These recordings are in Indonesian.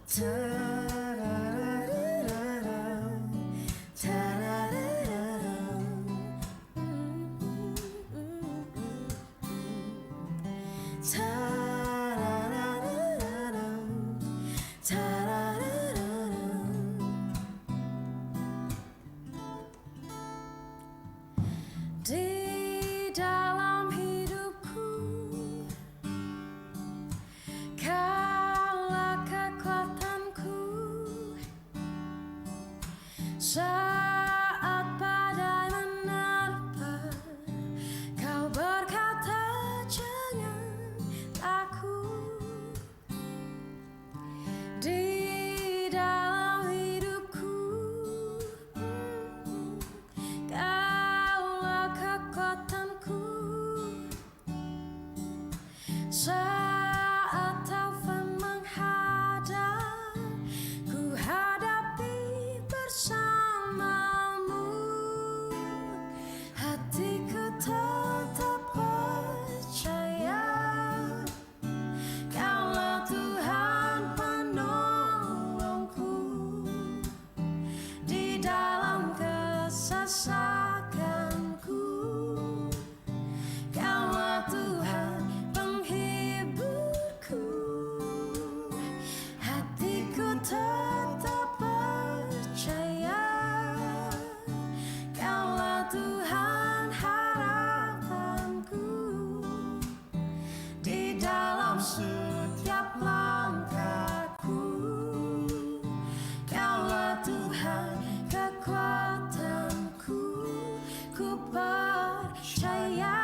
Di dalam hidupku, kaulah kekuatanku. Saat badai menerpa, kau berkata jangan takut. Di dalam hidupku, kaulah kekuatanku. Saat taufan menghadap, ku hadapi bersamamu. Hatiku tetap percaya, kaulah Tuhan penolongku. Di dalam kesesakanku, kaulah Tuhan penghiburku. Hatiku tetap percaya, kaulah Tuhan harapanku. Di dalam setiap langkahku, kaulah Tuhan kekuatanku. Ku percaya.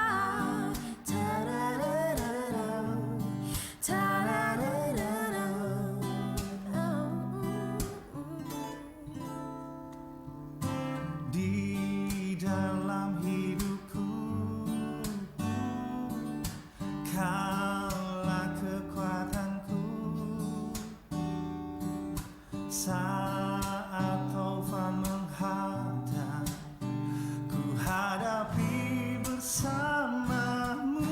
Di dalam hidupku, kaulah kekuatanku. Saat taufan menghadap, ku hadapi bersamamu.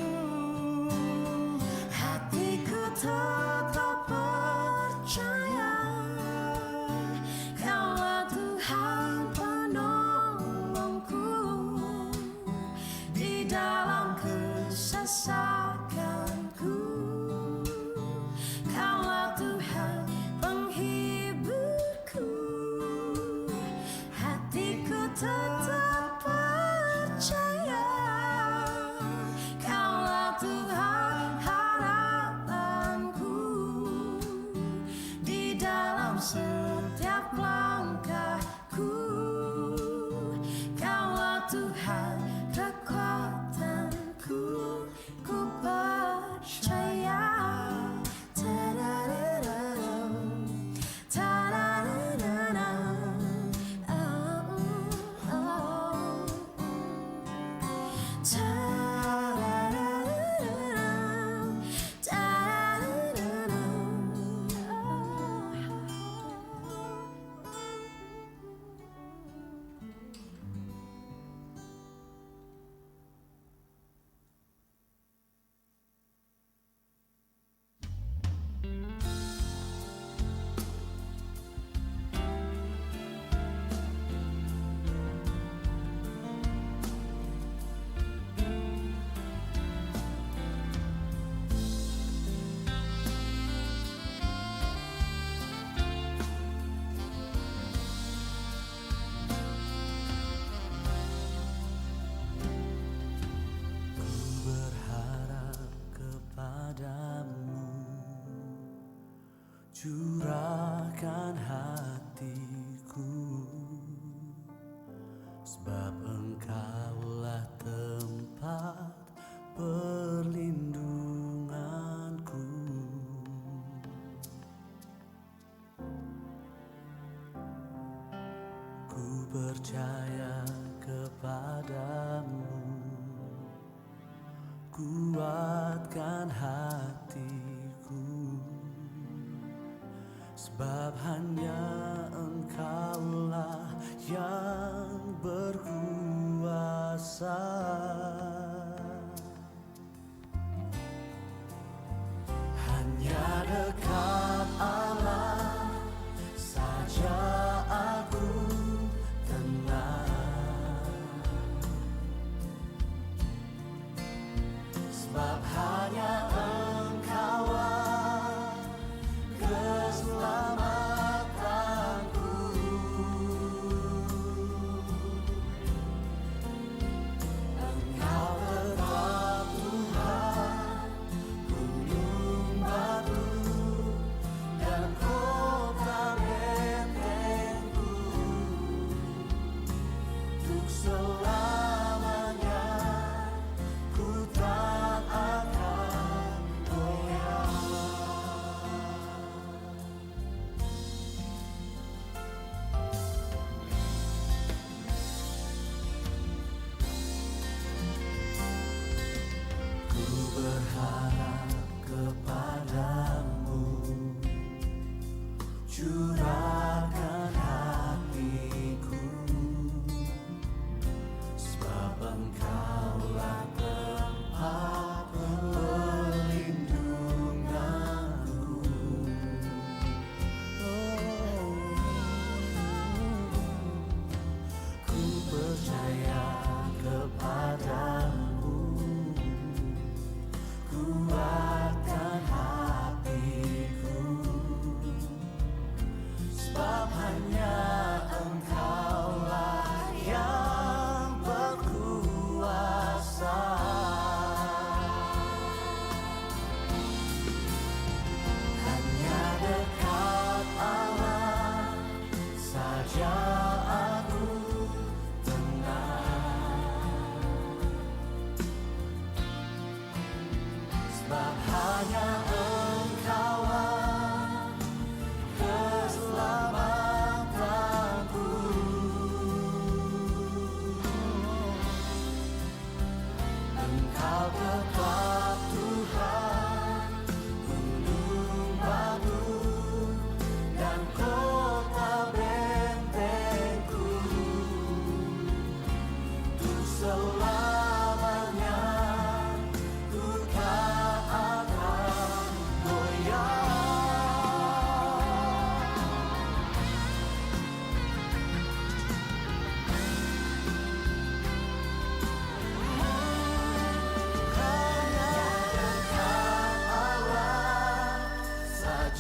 Hatiku tetap percaya, kaulah Tuhan penolongku. Di dalam kesesakanku, kaulah Tuhan penghiburku. Hatiku tetap percaya, kaulah Tuhan harapanku. Di dalam setiap langkahku, kaulah Tuhan kekuatanku. Ku percaya. Ta-da-da-da-dum, ta-da-da-da-dum, oh, oh. Ta-da-da-da-dum, ta-da-da-da-dum, Berharap kepadamu, curahkan hatiku, sebab Engkaulah tempat perlindunganku. Ku percaya kepadamu, kuatkan hatiku, sebab hanya Engkaulah yang berkuasa. Hanya dekat Allah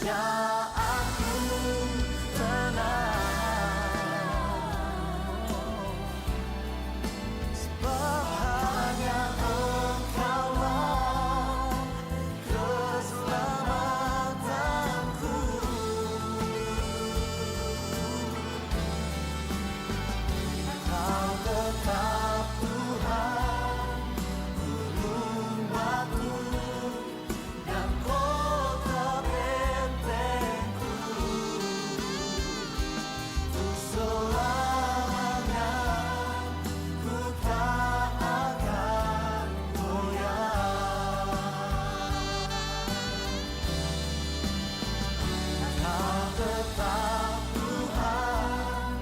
kerajaanku tenang, sebab hanya Engkaulah keselamatanku. Kau tetap Tuhan, gunung batu dan kota bentengku. Untuk selamanya ku tak akan goyah. Kau tetap Tuhan,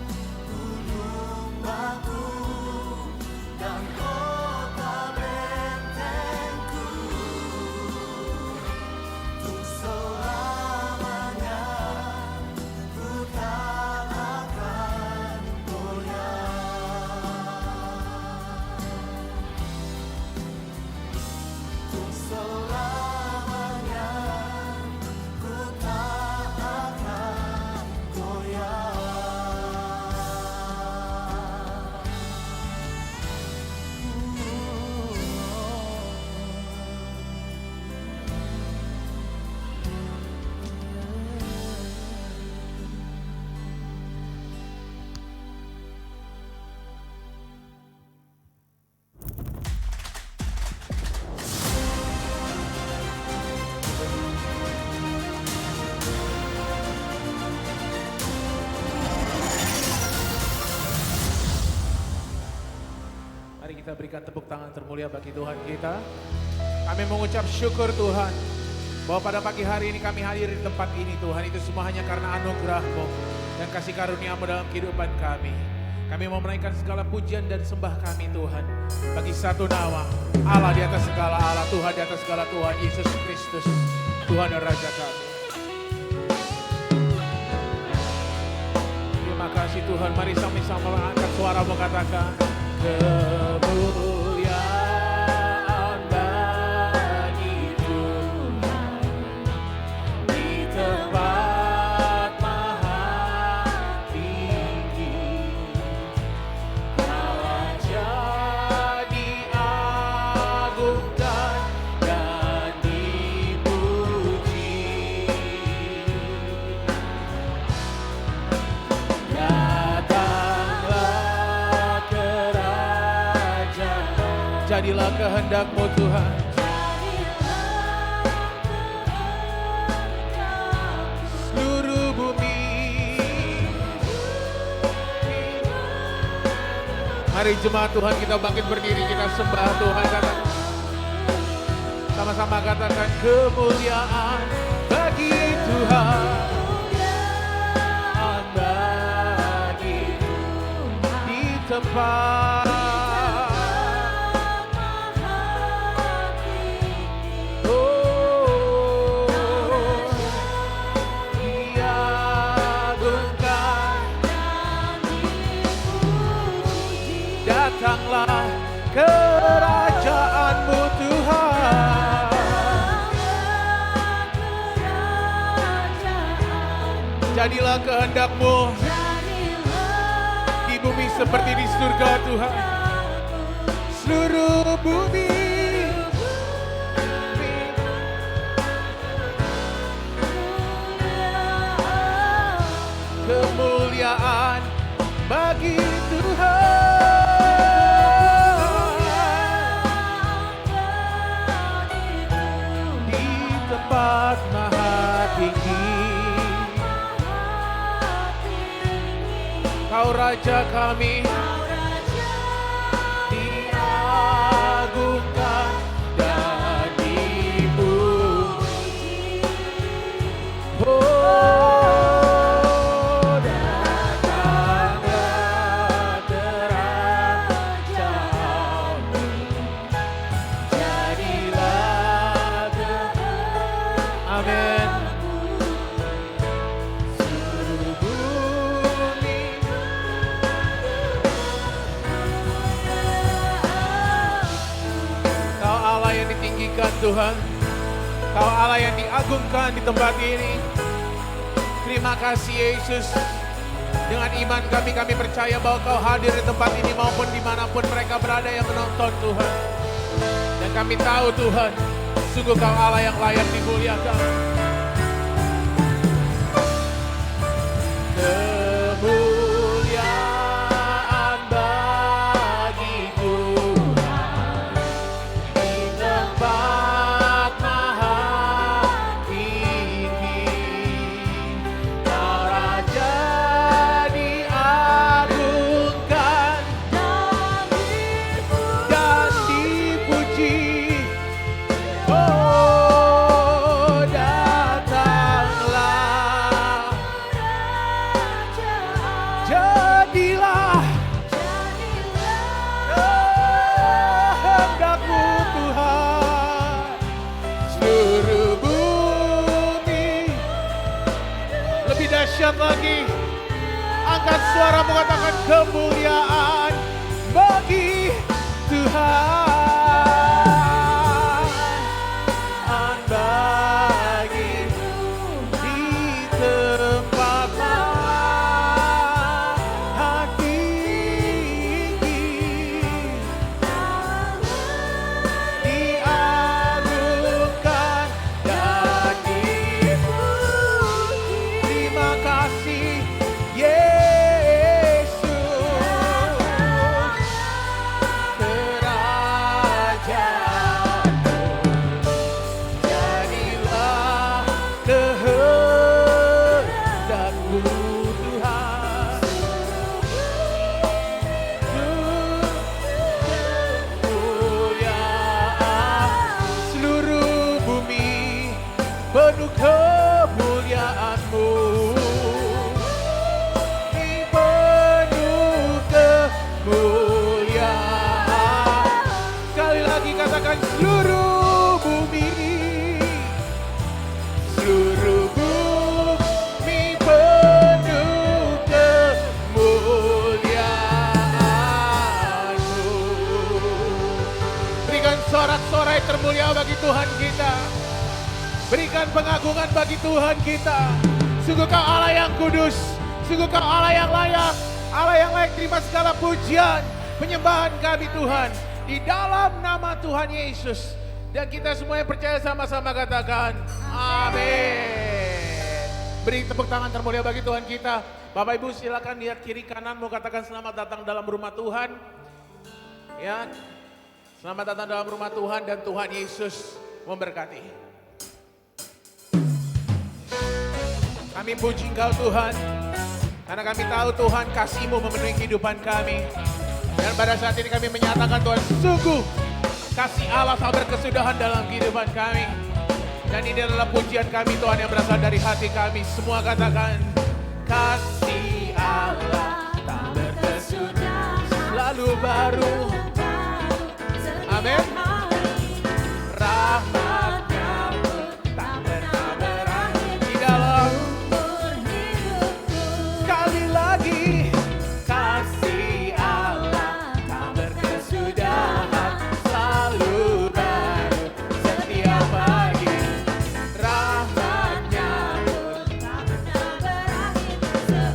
gunung batu dan kota bentengku. Untuk selamanya ku tak akan goyah. Untuk selamanya ku tak akan goyah. Mari kita berikan tepuk tangan termulia bagi Tuhan kita. Kami mengucap syukur Tuhan, bahwa pada pagi hari ini kami hadir di tempat ini Tuhan. Itu semua hanya karena anugerah-Mu dan kasih karunia-Mu dalam kehidupan kami. Kami mau menaikkan segala pujian dan sembah kami Tuhan, bagi satu nama, Allah di atas segala Allah, Tuhan di atas segala Tuhan, Yesus Kristus, Tuhan dan Raja kami. Terima kasih Tuhan, mari sama-sama angkat suara mengatakan kemuliaan bagi Tuhan di tempat maha tinggi. Kau Raja diagungkan dan dipuji. Datanglah kerajaan, jadilah kehendak-Mu Tuhan. Seluruh bumi, mari jemaat Tuhan kita bangkit berdiri, kita sembah Tuhan. Katakan, sama-sama katakan kemuliaan bagi Tuhan. Bagi di tempat datanglah kerajaan-Mu Tuhan. Jadilah kehendak-Mu di bumi seperti di surga Tuhan. Seluruh bumi kemuliaan bagi Tuhan. Tempat maha tinggi, Kau Raja kami, diagungkan dan dipuji. Oh, datanglah kerajaan-Mu, jadilah amin. Seluruh bumi, Kau Allah yang ditinggikan Tuhan, Kau Allah yang diagungkan di tempat ini. Terima kasih Yesus. Dengan iman kami percaya bahwa Kau hadir di tempat ini maupun dimanapun mereka berada yang menonton Tuhan. Dan kami tahu Tuhan, sungguh Kau Allah yang layak dimuliakan. Kemuliaan bagi Tuhan di tempat maha tinggi. Kau Raja diagungkan dan dipuji. Oh, datanglah, jadilah kehendak-Mu Tuhan. Seluruh bumi, lebih dahsyat lagi, angkat suara mengatakan kemuliaan bagi Tuhan. Bagi di tempat maha tinggi, diagungkan dan dipuji. Terima kasih Yesus, kerajaan jadilah kehendak-Mu Tuhan. Kemuliaan seluruh bumi penuh kemuliaan-Mu. Penuh kemuliaan. Sekali lagi katakan seluruh bumi. Seluruh bumi penuh kemuliaan-Mu. Berikan sorak-sorai termulia bagi Tuhan kita. Berikan pengagungan bagi Tuhan kita. Sungguh Kau Allah yang kudus. Sungguh Kau Allah yang layak. Allah yang layak terima segala pujian, penyembahan kami Tuhan. Di dalam nama Tuhan Yesus. Dan kita semua yang percaya sama-sama katakan amin. Beri tepuk tangan termulia bagi Tuhan kita. Bapak Ibu silakan lihat kiri kanan, mau katakan selamat datang dalam rumah Tuhan. Ya, selamat datang dalam rumah Tuhan dan Tuhan Yesus memberkati. Kami puji Engkau Tuhan, karena kami tahu Tuhan kasih-Mu memenuhi kehidupan kami. Dan pada saat ini kami menyatakan Tuhan, sungguh kasih Allah tak berkesudahan dalam kehidupan kami. Dan ini adalah pujian kami Tuhan yang berasal dari hati kami. Semua katakan, kasih Allah tak berkesudahan, selalu baru. Amin. Rahmat-Nya tak pernah berakhir di dalam. Sekali lagi, kasih Allah tak berkesudahan, selalu baru setiap pagi. Rahmat-Nya tak pernah berakhir.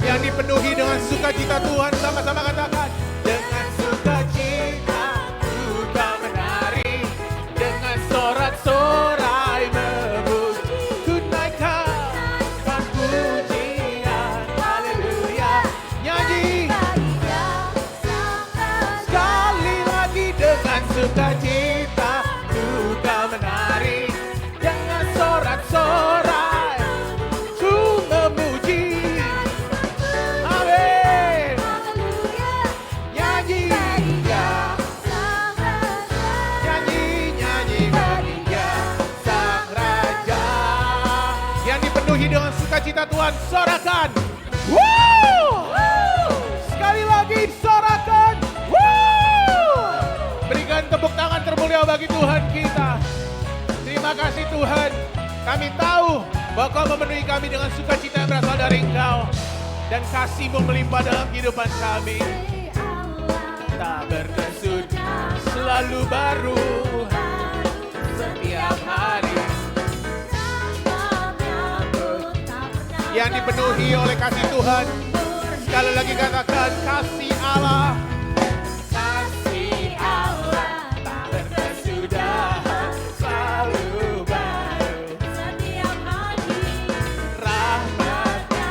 Yang dipenuhi dengan sukacita Tuhan, sama-sama katakan, dengan sukacita juga menari, dengan sorak-sorai memuji, tunaikan pujian, haleluya. Nyanyi sekali lagi, dengan sukacita juga menari, dengan sorak-sorai ku memuji. Amin. Nyanyi ya, nyanyi bagi Dia Sang Raja. Yang dipenuhi dengan sukacita Tuhan, sorakan. Woo! Sekali lagi sorakan. Woo! Berikan tepuk tangan termulia bagi Tuhan kita. Terima kasih Tuhan. Kami tahu bahwa Kau memenuhi kami dengan sukacita yang berasal dari Engkau. Dan kasih-Mu melimpah dalam kehidupan kami. Tak berkesudahan, selalu baru setiap hari. yang dipenuhi oleh kasih Tuhan. Sekali lagi katakan kasih Allah. Kasih Allah tak berkesudahan, selalu baru setiap pagi. Rahmat-Nya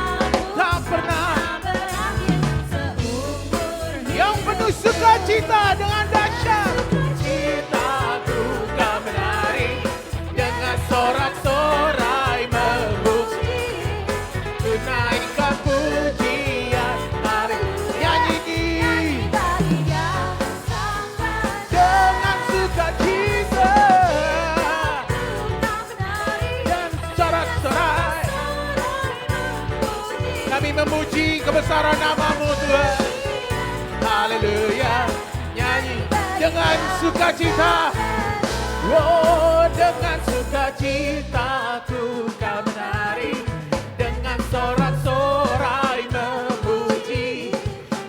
Tak pernah berakhir seumur yang penuh sukacita dengan dahsyat. citaku Kau menari dengan sorak-sorai memuji, tunaikan pujian. Mari nyanyi bagi Dia sang raja. dengan sukacita Tak menari dan sorak-sorai. Kami memuji kebesaran nama-Mu Tuhan. Haleluya. Nyanyi dengan sukacita. Oh, dengan sukacitaku kau menari, dengan sorak-sorai memuji,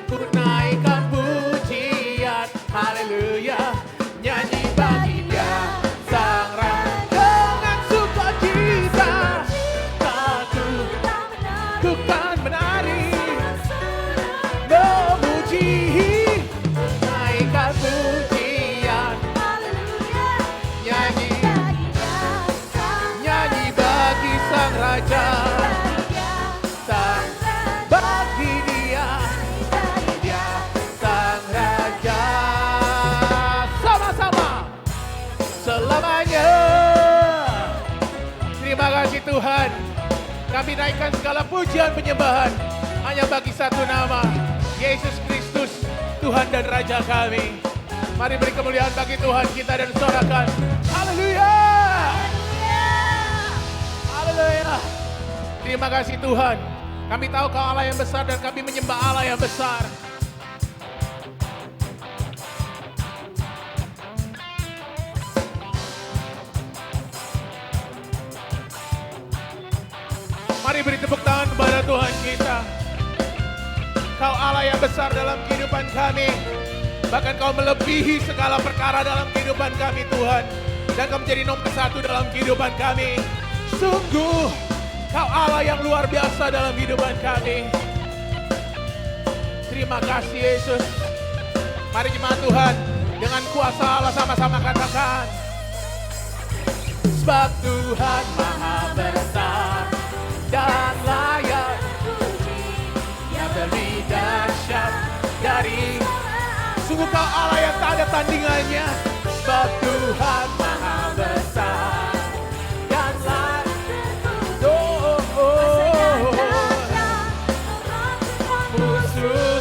ku naikkan pujian. Haleluya. Nyanyi bagi Dia sang raja. Dengan sukacita aku ku kan menari, memuji, naikkan pujian. Nyanyi, nyanyi bagi sang raja, sang bagi Dia sang raja. Sama-sama selamanya. Terima kasih Tuhan. Kami naikkan segala pujian penyembahan hanya bagi satu nama, Yesus Kristus, Tuhan dan Raja kami. Mari beri kemuliaan bagi Tuhan kita dan sorakan haleluya. Haleluya. Terima kasih Tuhan. Kami tahu Kau Allah yang besar dan kami menyembah Allah yang besar. Mari beri tepuk tangan kepada Tuhan kita. Kau Allah yang besar dalam kehidupan kami. Bahkan Kau melebihi segala perkara dalam kehidupan kami Tuhan. Dan Kau menjadi nomor satu dalam kehidupan kami. Sungguh Kau Allah yang luar biasa dalam kehidupan kami. Terima kasih Yesus. Mari jemaat Tuhan, dengan kuasa Allah sama-sama katakan. Sebab Tuhan Maha Besar dan layak yang lebih dahsyat dari. Sungguh Kau Allah yang tak ada tandingannya. Sebab Tuhan Maha Besar dan layak.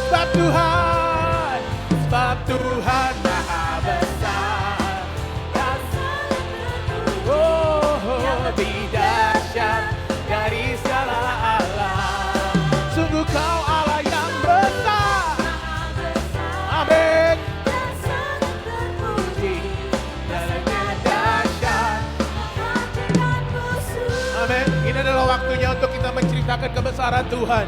Sebab Tuhan, sebab Tuhan Maha Besar dan yang lebih dahsyat dari segala Allah. Sungguh Kau Allah yang besar. Amin. Amin. Ini adalah waktunya untuk kita menceritakan kebesaran Tuhan.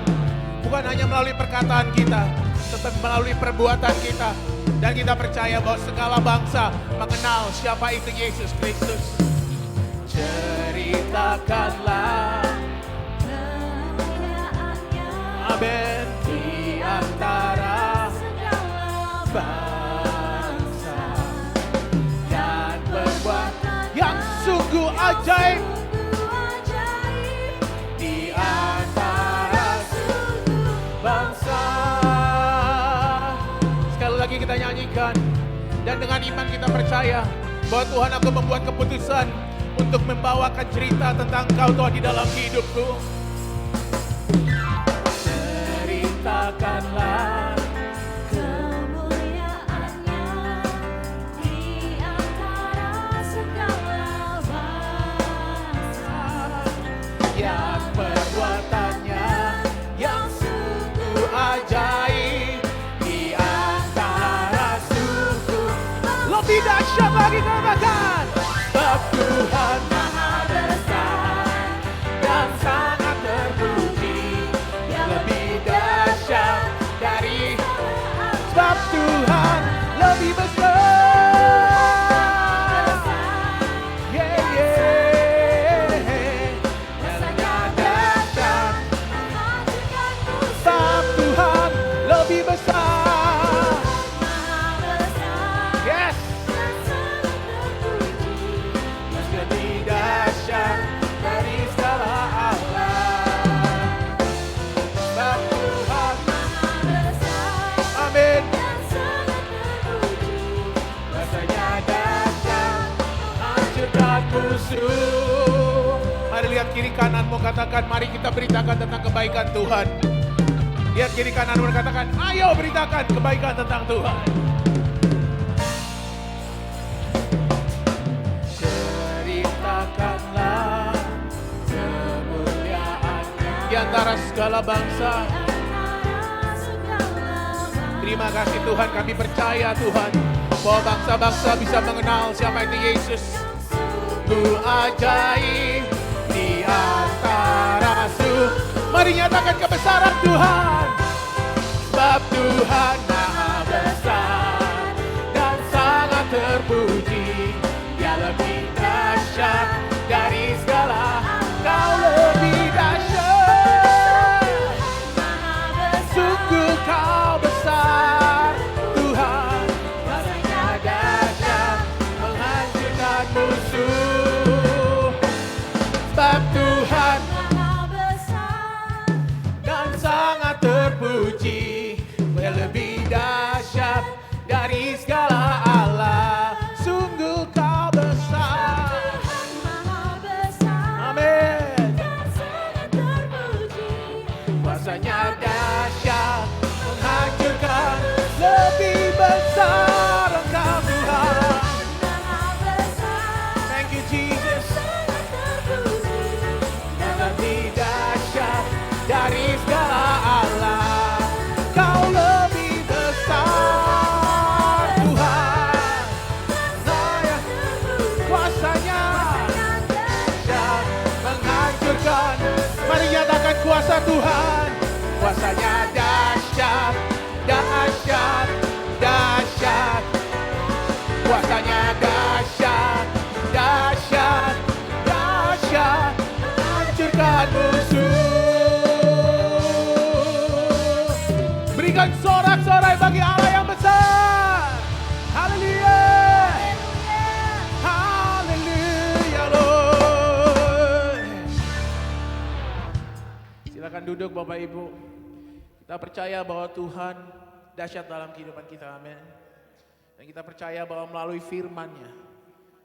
Bukan hanya melalui perkataan kita, tetapi melalui perbuatan kita. Dan kita percaya bahwa segala bangsa mengenal siapa itu Yesus Kristus. Ceritakanlah, amin, di antara bangsa dan berbuat yang sungguh ajaib di antara bangsa. Sekali lagi kita nyanyikan, dan dengan iman kita percaya bahwa Tuhan akan membuat keputusan untuk membawakan cerita tentang Kau Tuhan di dalam hidupku. Ceritakanlah kemuliaan-Nya di antara segala bangsa, yang perbuatannya yang sungguh ajaib di antara suku. Lebih dahsyat lagi katakan. Sebab Tuhan Maha Besar dan sangat terpuji, yang lebih dahsyat dari. Sebab Tuhan lebih besar. Yeah, yeah. Yang dahsyat beritakan, mari kita beritakan tentang kebaikan Tuhan. Lihat kiri kananmu dan katakan, ayo beritakan kebaikan tentang Tuhan. Ceritakanlah kemuliaan-Nya di antara segala bangsa. Terima kasih Tuhan, kami percaya Tuhan bahwa bangsa-bangsa bisa mengenal siapa itu Yesus. Sungguh ajaib di antara mari nyatakan kebesaran Tuhan. Sebab Tuhan Maha Besar dan sangat terpuji. Dia lebih dahsyat dari segala. Kau lebih dahsyat. Sungguh kau besar Tuhan. Kuasanya dahsyat menghancurkan musuh. Sebab Tuhan dan sangat terpuji. Dia lebih dahsyat dari segala Allah. Sungguh kau besar. Amin. Kuasanya dahsyat menghancurkan. Lebih besar Engkau Tuhan. Thank you Jesus. Yang lebih dahsyat dari segala Allah. Kau lebih besar Tuhan. Saya kuasanya dahsyat menghancurkan. Mari nyatakan kuasa Tuhan. Kuasanya dahsyat, dahsyat, dahsyat. Kuasanya dahsyat, dahsyat, dahsyat. Hancurkan musuh. Berikan sorak-sorai bagi Allah yang besar. Haleluya. Haleluya Lord. Silakan duduk Bapak Ibu. Kita percaya bahwa Tuhan dahsyat dalam kehidupan kita. Amin. Dan kita percaya bahwa melalui firman-Nya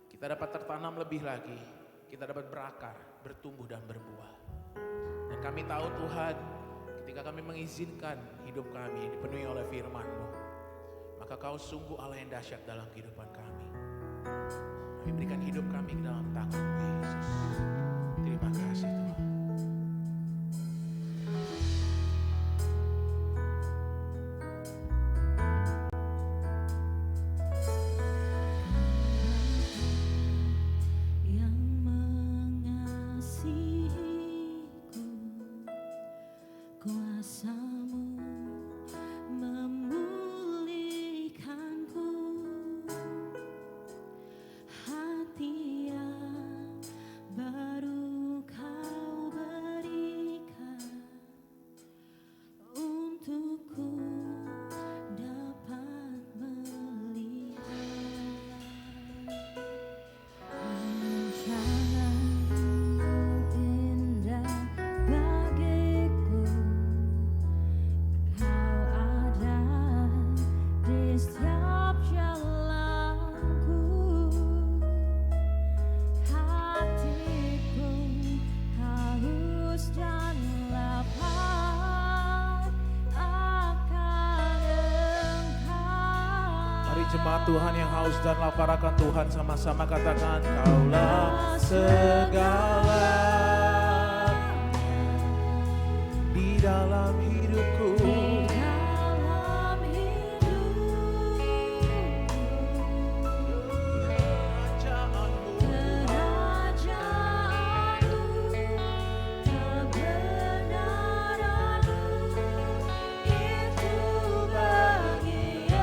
kita dapat tertanam lebih lagi. Kita dapat berakar, bertumbuh dan berbuah. Dan kami tahu Tuhan, ketika kami mengizinkan hidup kami dipenuhi oleh firman-Mu, maka Kau sungguh Allah yang dahsyat dalam kehidupan kami. Kami berikan hidup kami ke dalam tangan-Mu Yesus. Terima kasih Tuhan. Yang mengasihiku, kuasa-Mu memulihkanku. Hati yang baru Kau berikan untukku dapat melihat rancangan-Mu indah bagiku. Kau ada di setiap jalanku. Hatiku haus dan lapar akan Engkau. Mari jemaat Tuhan yang haus dan lapar akan Tuhan sama-sama katakan, Kaulah segala di dalam hidupku. Di dalam hidupku, Kerajaanmu kerajaanmu, kebenaranmu, itu bagianku.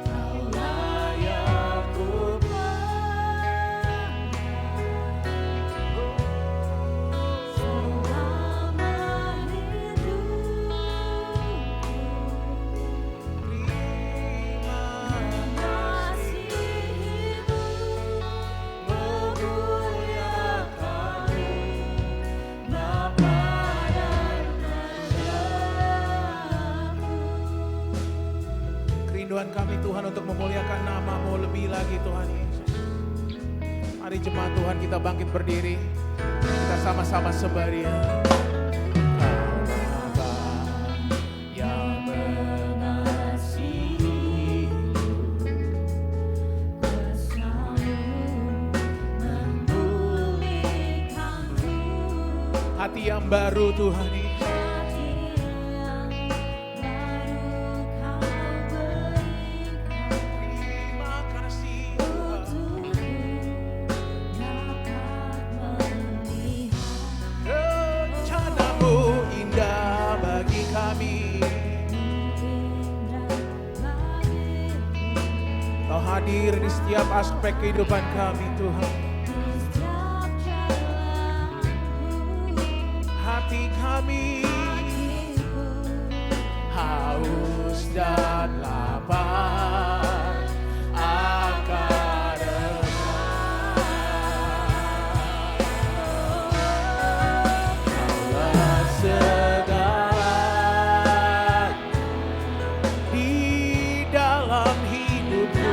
Kaulah yang ku selama hidupku. Mengasihimu, memuliakanmu, Bapa dan Rajaku. Kerinduan kami Tuhan untuk memuliakan nama-Mu lebih lagi Tuhan Yesus. Mari jemaat Tuhan kita bangkit berdiri. Kita sama-sama sembah Dia. Kau Bapa yang mengasihi, hati yang baru Tuhan ini. Terima kasih rencanamu indah bagi kami. Kau hadir di setiap aspek kehidupan kami Tuhan. Hati kami haus dan lapar akan Kaulah segala di dalam hidupku.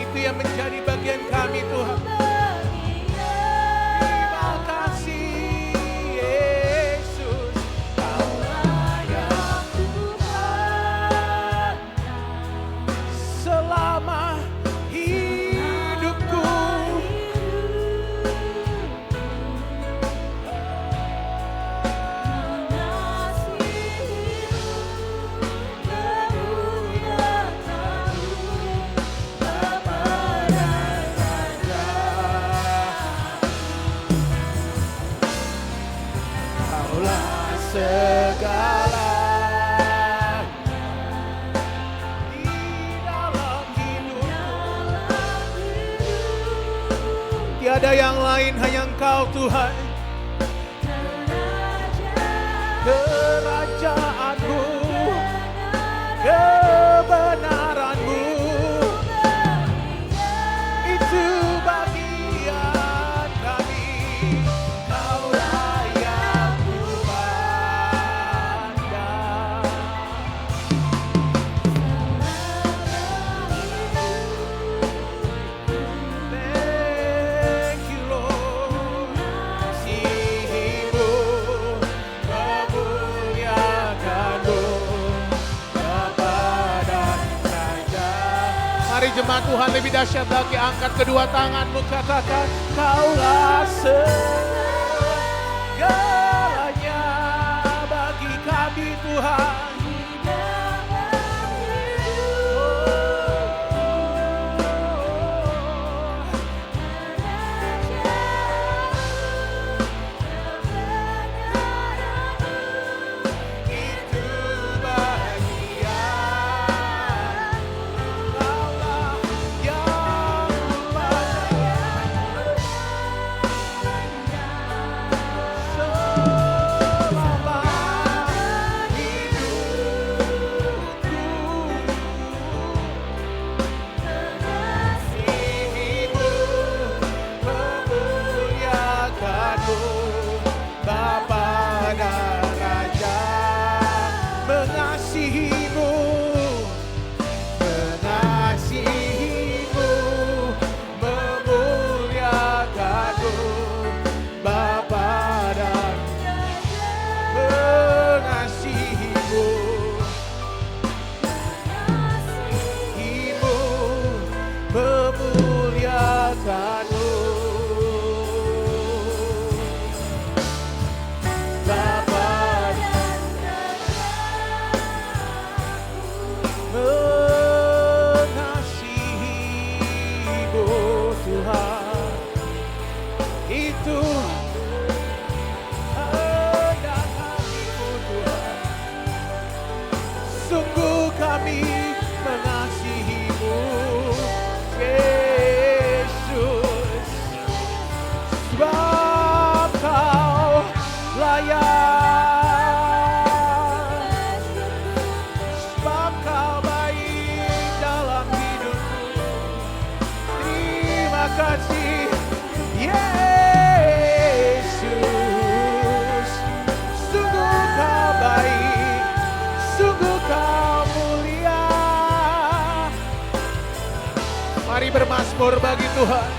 Itu yang menjadi bagian kami Tuhan. Terima kasih Yesus, Kaulah yang Tuhan selama hidupku. Kaulah segala di dalam hidupku. Tiada yang lain, hanya Engkau Tuhan. Kerajaanmu, kebenaranmu, itu bagian kami. Kaulah yang kupandang. Thank you Lord. Kasih-Mu memuliakan-Mu kepada Raja. Mari jemaat Tuhan lebih dahsyat lagi, angkat kedua tanganmu, katakan Kaulah segalanya bagi kami Tuhan. Itu bagian Kaulah yang selama hidupku. Kasih-Mu memuliakan-Mu, Bapa dan Raja. Mengasihi-Mu, mengasihi-Mu, memuliakan-Mu, Bapa dan mengasihi-Mu, mengasihi-Mu, memuliakan-Mu, Bapa mengasihi-Mu Tuhan. Itu kehendak hati-Mu Tuhan. Sungguh kami mengasihi-Mu Yesus, sebab Kau layak, sebab Kau baik dalam hidupku. Terima kasih Yesus. bermazmur bagi Tuhan.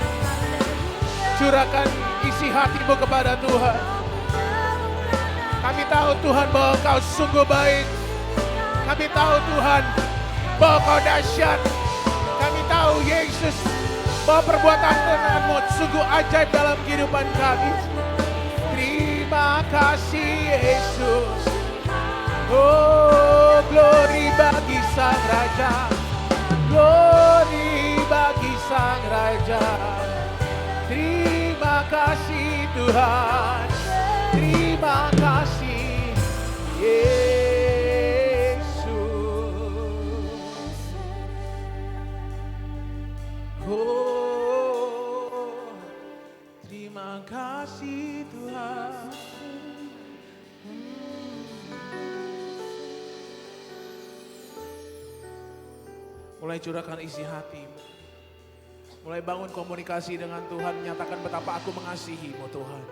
Curahkan isi hatimu kepada Tuhan. Kami tahu Tuhan bahwa Kau sungguh baik. Kami tahu Tuhan bahwa Kau dahsyat. Kami tahu Yesus bahwa perbuatan Tuhan-Mu sungguh ajaib dalam kehidupan kami. Terima kasih Yesus. Oh, glory bagi Sang Raja. Glory bagi Sang Raja. Terima kasih Tuhan. Terima kasih Yesus. Oh, terima kasih Tuhan. Mulai curahkan isi hatimu. Mulai bangun komunikasi dengan Tuhan, menyatakan betapa aku mengasihi-Mu Tuhan.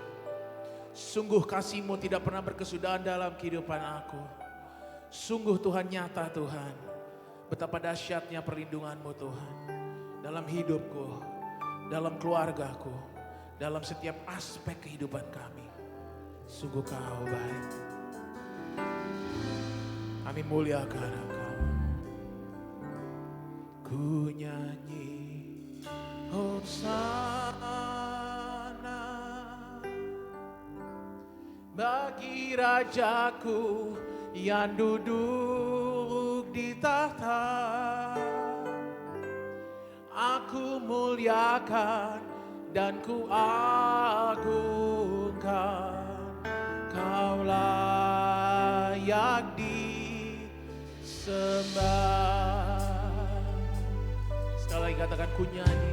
Sungguh kasih-Mu tidak pernah berkesudahan dalam kehidupan aku. Sungguh Tuhan nyata Tuhan. Betapa dahsyatnya perlindungan-Mu Tuhan. Dalam hidupku, dalam keluargaku, dalam setiap aspek kehidupan kami. Sungguh Kau baik. Kami muliakan Engkau. Ku nyanyi Hosana bagi Rajaku yang duduk di tahta. Aku muliakan dan ku agungkan. Kau layak disembah. Sekali lagi katakan ku nyanyi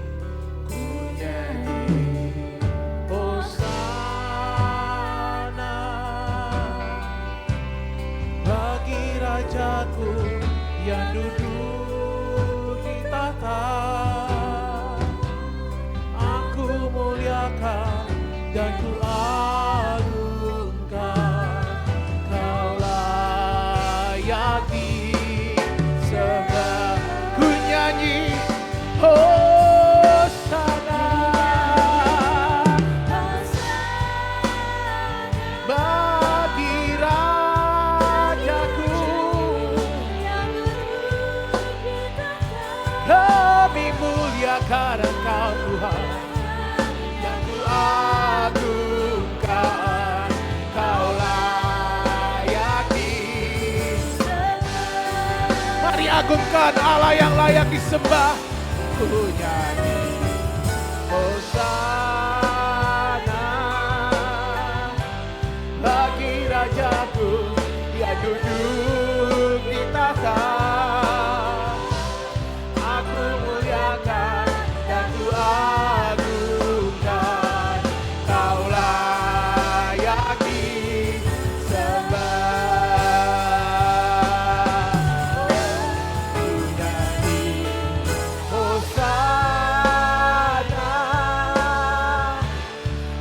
Hosana bagi Rajaku yang duduk di tahta. Aku muliakan dan ku agungkan. Kau layak disembah. Ku nyanyi Hosana bagi Rajaku. Kami muliakan Engkau Tuhan, yang ku agungkan. Kau layak disembah. Mari agungkan Allah yang layak disembah. Ku nyanyi Hosana bagi Rajaku yang duduk di tahta. Aku muliakan dan ku agungkan. Kau layak disembah. Ku nyanyi Hosana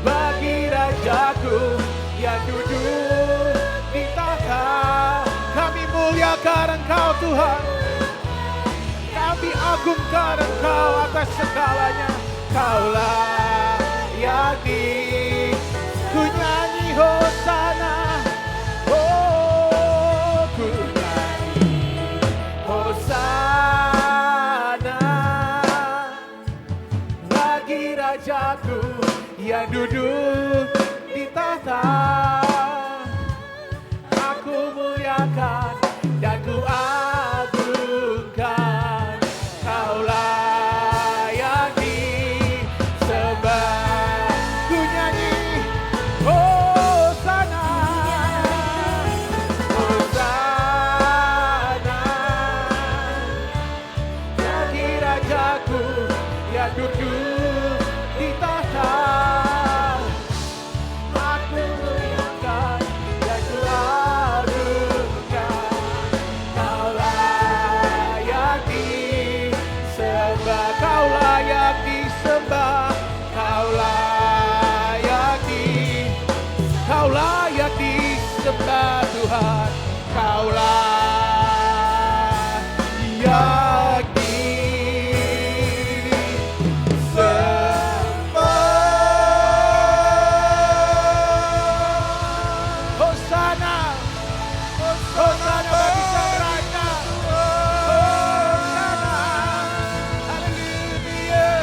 bagi Rajaku yang duduk di tahta. Kami muliakan Engkau Tuhan. Kami agungkan Engkau atas segalanya. Kau layak ku nyanyi Hosana. Oh, ku nyanyi Hosana bagi Rajaku yang duduk di tahta. Aku muliakan dan ku agungkan. Kau layak disembah. Ku nyanyi Hosana, Hosana bagi Rajaku yang duduk di tahta. Aku muliakan dan ku agungkan. Kau layak disembah. Kau layak disembah. Kau layak disembah Tuhan. Kau layak Hosana bagi Sang Raja. Hosana. Haleluya.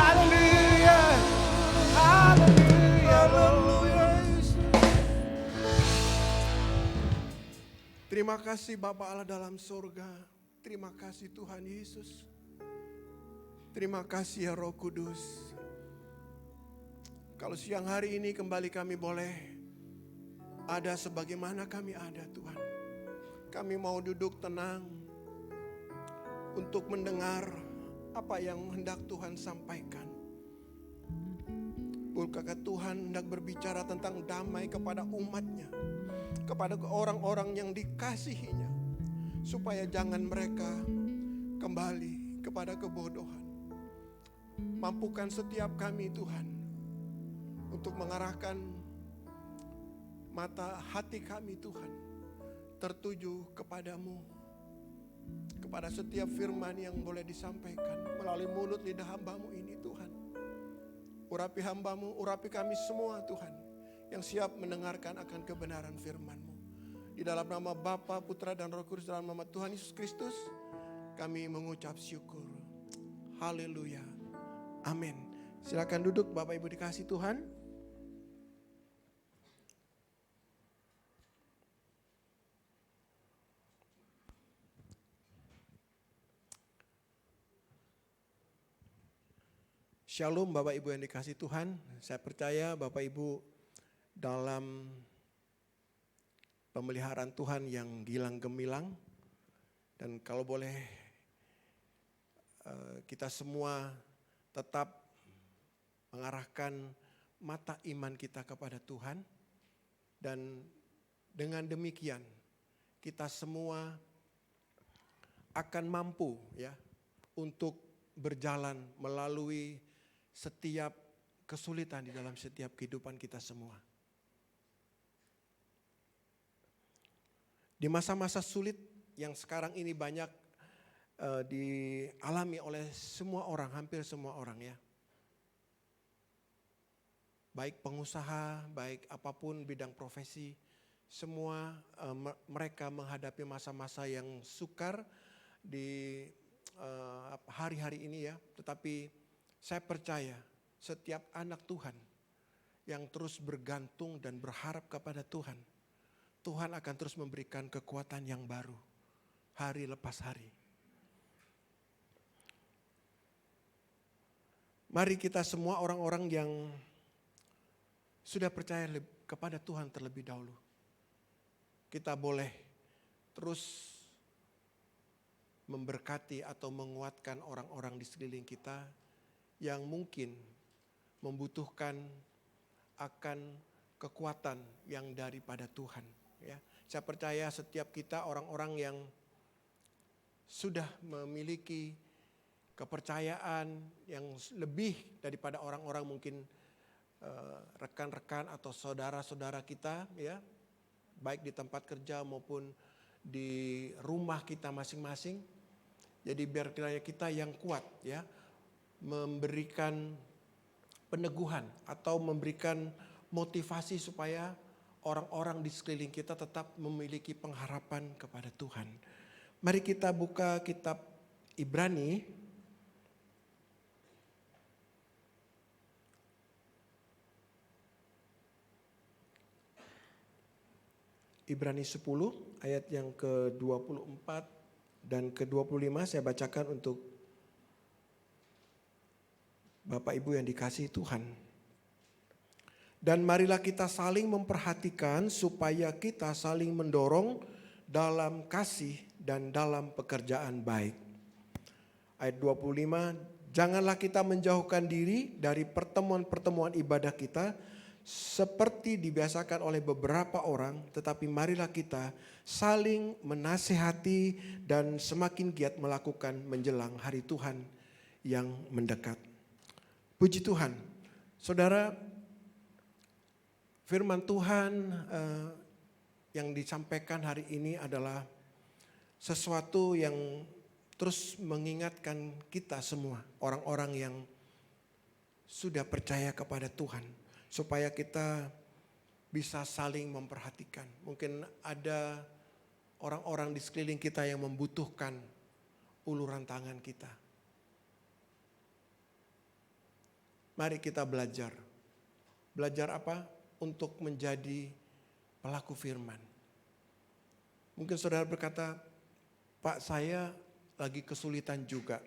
Haleluya. Haleluya. Terima kasih Bapa Allah dalam surga. Terima kasih Tuhan Yesus. Terima kasih ya Roh Kudus. Kalau siang hari ini kembali kami boleh ada sebagaimana kami ada Tuhan. Kami mau duduk tenang untuk mendengar apa yang hendak Tuhan sampaikan. Bukankah Tuhan hendak berbicara tentang damai kepada umatnya, kepada orang-orang yang dikasihinya, supaya jangan mereka kembali kepada kebodohan. Mampukan setiap kami Tuhan untuk mengarahkan mata hati kami Tuhan tertuju kepadamu, kepada setiap firman yang boleh disampaikan melalui mulut lidah hambamu ini Tuhan. Urapi hambamu, urapi kami semua Tuhan yang siap mendengarkan akan kebenaran firman-Mu. Di dalam nama Bapa, Putra dan Roh Kudus, dalam nama Tuhan Yesus Kristus, kami mengucap syukur. Haleluya. Amin. Silakan duduk Bapak Ibu dikasih Tuhan. Shalom Bapak Ibu yang dikasih Tuhan. Saya percaya Bapak Ibu dalam pemeliharaan Tuhan yang gilang gemilang. Dan kalau boleh kita semua tetap mengarahkan mata iman kita kepada Tuhan. Dan dengan demikian kita semua akan mampu ya untuk berjalan melalui setiap kesulitan di dalam setiap kehidupan kita semua. Di masa-masa sulit yang sekarang ini banyak dialami oleh semua orang, hampir semua orang ya. Baik pengusaha, baik apapun bidang profesi, semua mereka menghadapi masa-masa yang sukar di hari-hari ini ya. Tetapi saya percaya setiap anak Tuhan yang terus bergantung dan berharap kepada Tuhan, Tuhan akan terus memberikan kekuatan yang baru hari lepas hari. Mari kita semua orang-orang yang sudah percaya kepada Tuhan terlebih dahulu, kita boleh terus memberkati atau menguatkan orang-orang di sekeliling kita yang mungkin membutuhkan akan kekuatan yang daripada Tuhan. Ya, saya percaya setiap kita orang-orang yang sudah memiliki kepercayaan yang lebih daripada orang-orang mungkin rekan-rekan atau saudara-saudara kita, ya, baik di tempat kerja maupun di rumah kita masing-masing. Jadi biar kiranya kita yang kuat, ya, memberikan peneguhan atau memberikan motivasi supaya orang-orang di sekeliling kita tetap memiliki pengharapan kepada Tuhan. Mari kita buka kitab Ibrani. Ibrani 10 ayat yang ke-24 dan ke-25 saya bacakan untuk Bapak Ibu yang dikasihi Tuhan. Dan marilah kita saling memperhatikan supaya kita saling mendorong dalam kasih dan dalam pekerjaan baik. Ayat 25, janganlah kita menjauhkan diri dari pertemuan-pertemuan ibadah kita seperti dibiasakan oleh beberapa orang, tetapi marilah kita saling menasihati dan semakin giat melakukan menjelang hari Tuhan yang mendekat. Puji Tuhan, saudara, firman Tuhan yang disampaikan hari ini adalah sesuatu yang terus mengingatkan kita semua, orang-orang yang sudah percaya kepada Tuhan, supaya kita bisa saling memperhatikan. Mungkin ada orang-orang di sekeliling kita yang membutuhkan uluran tangan kita. Mari kita belajar. Belajar apa? Untuk menjadi pelaku firman. Mungkin saudara berkata, Pak, saya lagi kesulitan juga.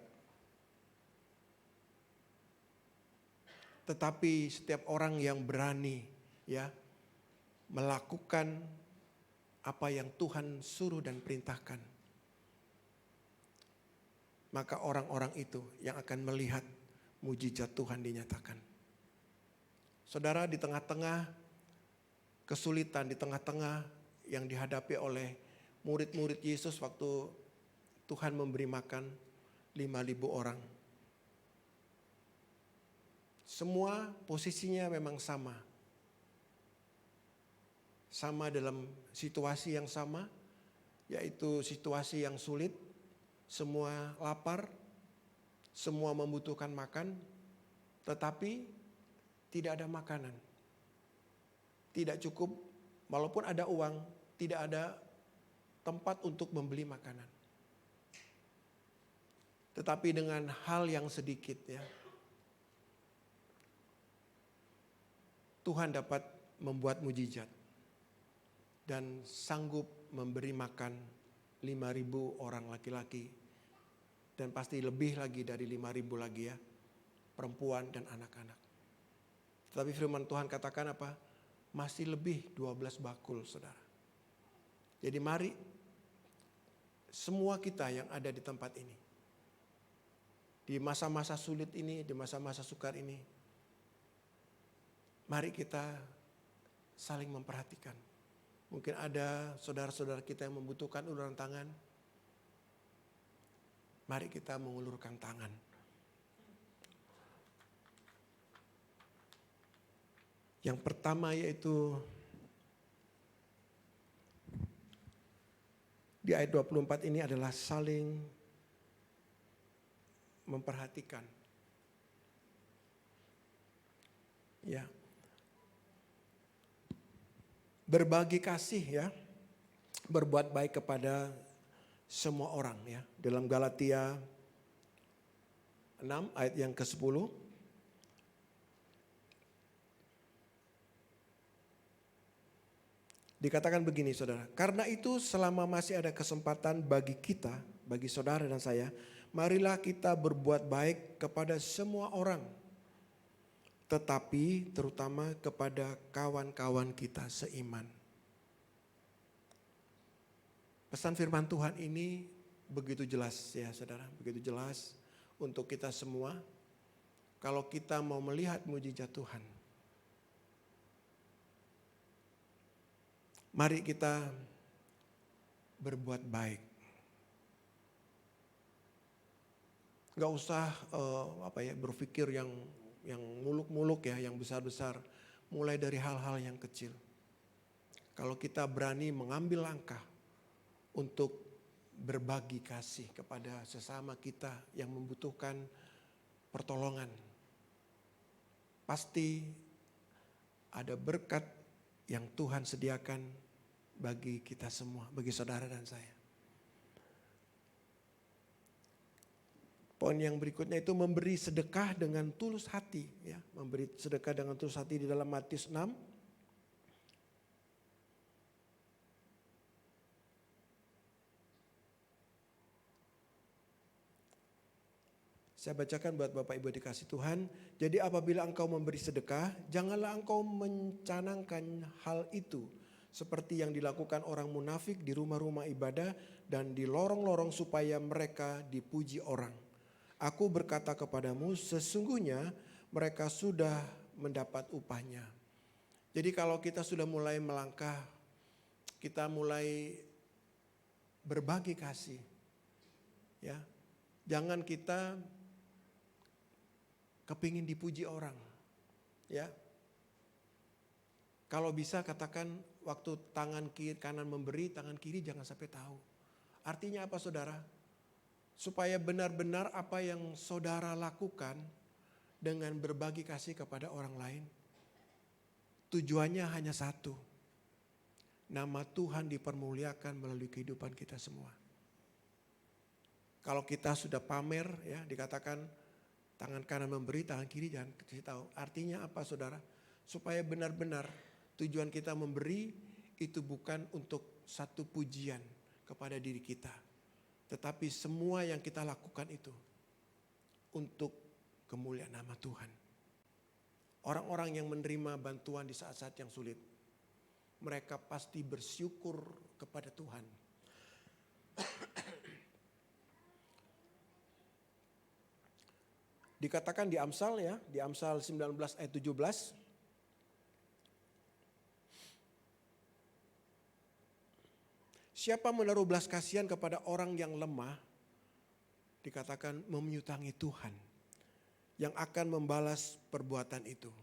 Tetapi setiap orang yang berani ya melakukan apa yang Tuhan suruh dan perintahkan, maka orang-orang itu yang akan melihat mujizat Tuhan dinyatakan. Saudara, di tengah-tengah kesulitan, di tengah-tengah yang dihadapi oleh murid-murid Yesus waktu Tuhan memberi makan 5.000 orang. Semua posisinya memang sama. Sama dalam situasi yang sama, yaitu situasi yang sulit. Semua lapar, semua membutuhkan makan, tetapi tidak ada makanan. Tidak cukup, walaupun ada uang, tidak ada tempat untuk membeli makanan. Tetapi dengan hal yang sedikit ya, Tuhan dapat membuat mujizat dan sanggup memberi makan 5.000 orang laki-laki, dan pasti lebih lagi dari 5.000 lagi ya, perempuan dan anak-anak. Tetapi firman Tuhan katakan apa? Masih lebih 12 bakul, saudara. Jadi mari semua kita yang ada di tempat ini, di masa-masa sulit ini, di masa-masa sukar ini, mari kita saling memperhatikan. Mungkin ada saudara-saudara kita yang membutuhkan uluran tangan. Mari kita mengulurkan tangan. Yang pertama yaitu di ayat 24 ini adalah saling memperhatikan. Ya. Berbagi kasih ya. Berbuat baik kepada semua orang ya. Dalam Galatia 6 ayat yang ke-10. Dikatakan begini saudara, karena itu selama masih ada kesempatan bagi kita, bagi saudara dan saya, marilah kita berbuat baik kepada semua orang. Tetapi terutama kepada kawan-kawan kita seiman. Pesan firman Tuhan ini begitu jelas ya saudara, begitu jelas untuk kita semua. Kalau kita mau melihat mujizat Tuhan, mari kita berbuat baik. Gak usah berpikir yang muluk-muluk ya, yang besar-besar. Mulai dari hal-hal yang kecil. Kalau kita berani mengambil langkah untuk berbagi kasih kepada sesama kita yang membutuhkan pertolongan, pasti ada berkat yang Tuhan sediakan bagi kita semua, bagi saudara dan saya. Poin yang berikutnya itu memberi sedekah dengan tulus hati. Ya, memberi sedekah dengan tulus hati di dalam Matius 6. Saya bacakan buat Bapak Ibu dikasih Tuhan. Jadi apabila engkau memberi sedekah, janganlah engkau mencanangkan hal itu seperti yang dilakukan orang munafik di rumah-rumah ibadah dan di lorong-lorong supaya mereka dipuji orang. Aku berkata kepadamu, sesungguhnya mereka sudah mendapat upahnya. Jadi kalau kita sudah mulai melangkah, kita mulai berbagi kasih, ya, jangan kita kepingin dipuji orang, ya. Kalau bisa katakan waktu tangan kiri kanan memberi, tangan kiri jangan sampai tahu. Artinya apa saudara? supaya benar-benar apa yang saudara lakukan dengan berbagi kasih kepada orang lain, tujuannya hanya satu. Nama Tuhan dipermuliakan melalui kehidupan kita semua. Kalau kita sudah pamer, ya dikatakan tangan kanan memberi, tangan kiri jangan kasih tahu. Artinya apa saudara? Supaya benar-benar tujuan kita memberi itu bukan untuk satu pujian kepada diri kita. Tetapi semua yang kita lakukan itu untuk kemuliaan nama Tuhan. Orang-orang yang menerima bantuan di saat-saat yang sulit, mereka pasti bersyukur kepada Tuhan. Dikatakan di Amsal ya, di Amsal 19 ayat 17. Siapa menaruh belas kasihan kepada orang yang lemah, dikatakan menyutangi Tuhan yang akan membalas perbuatan itu.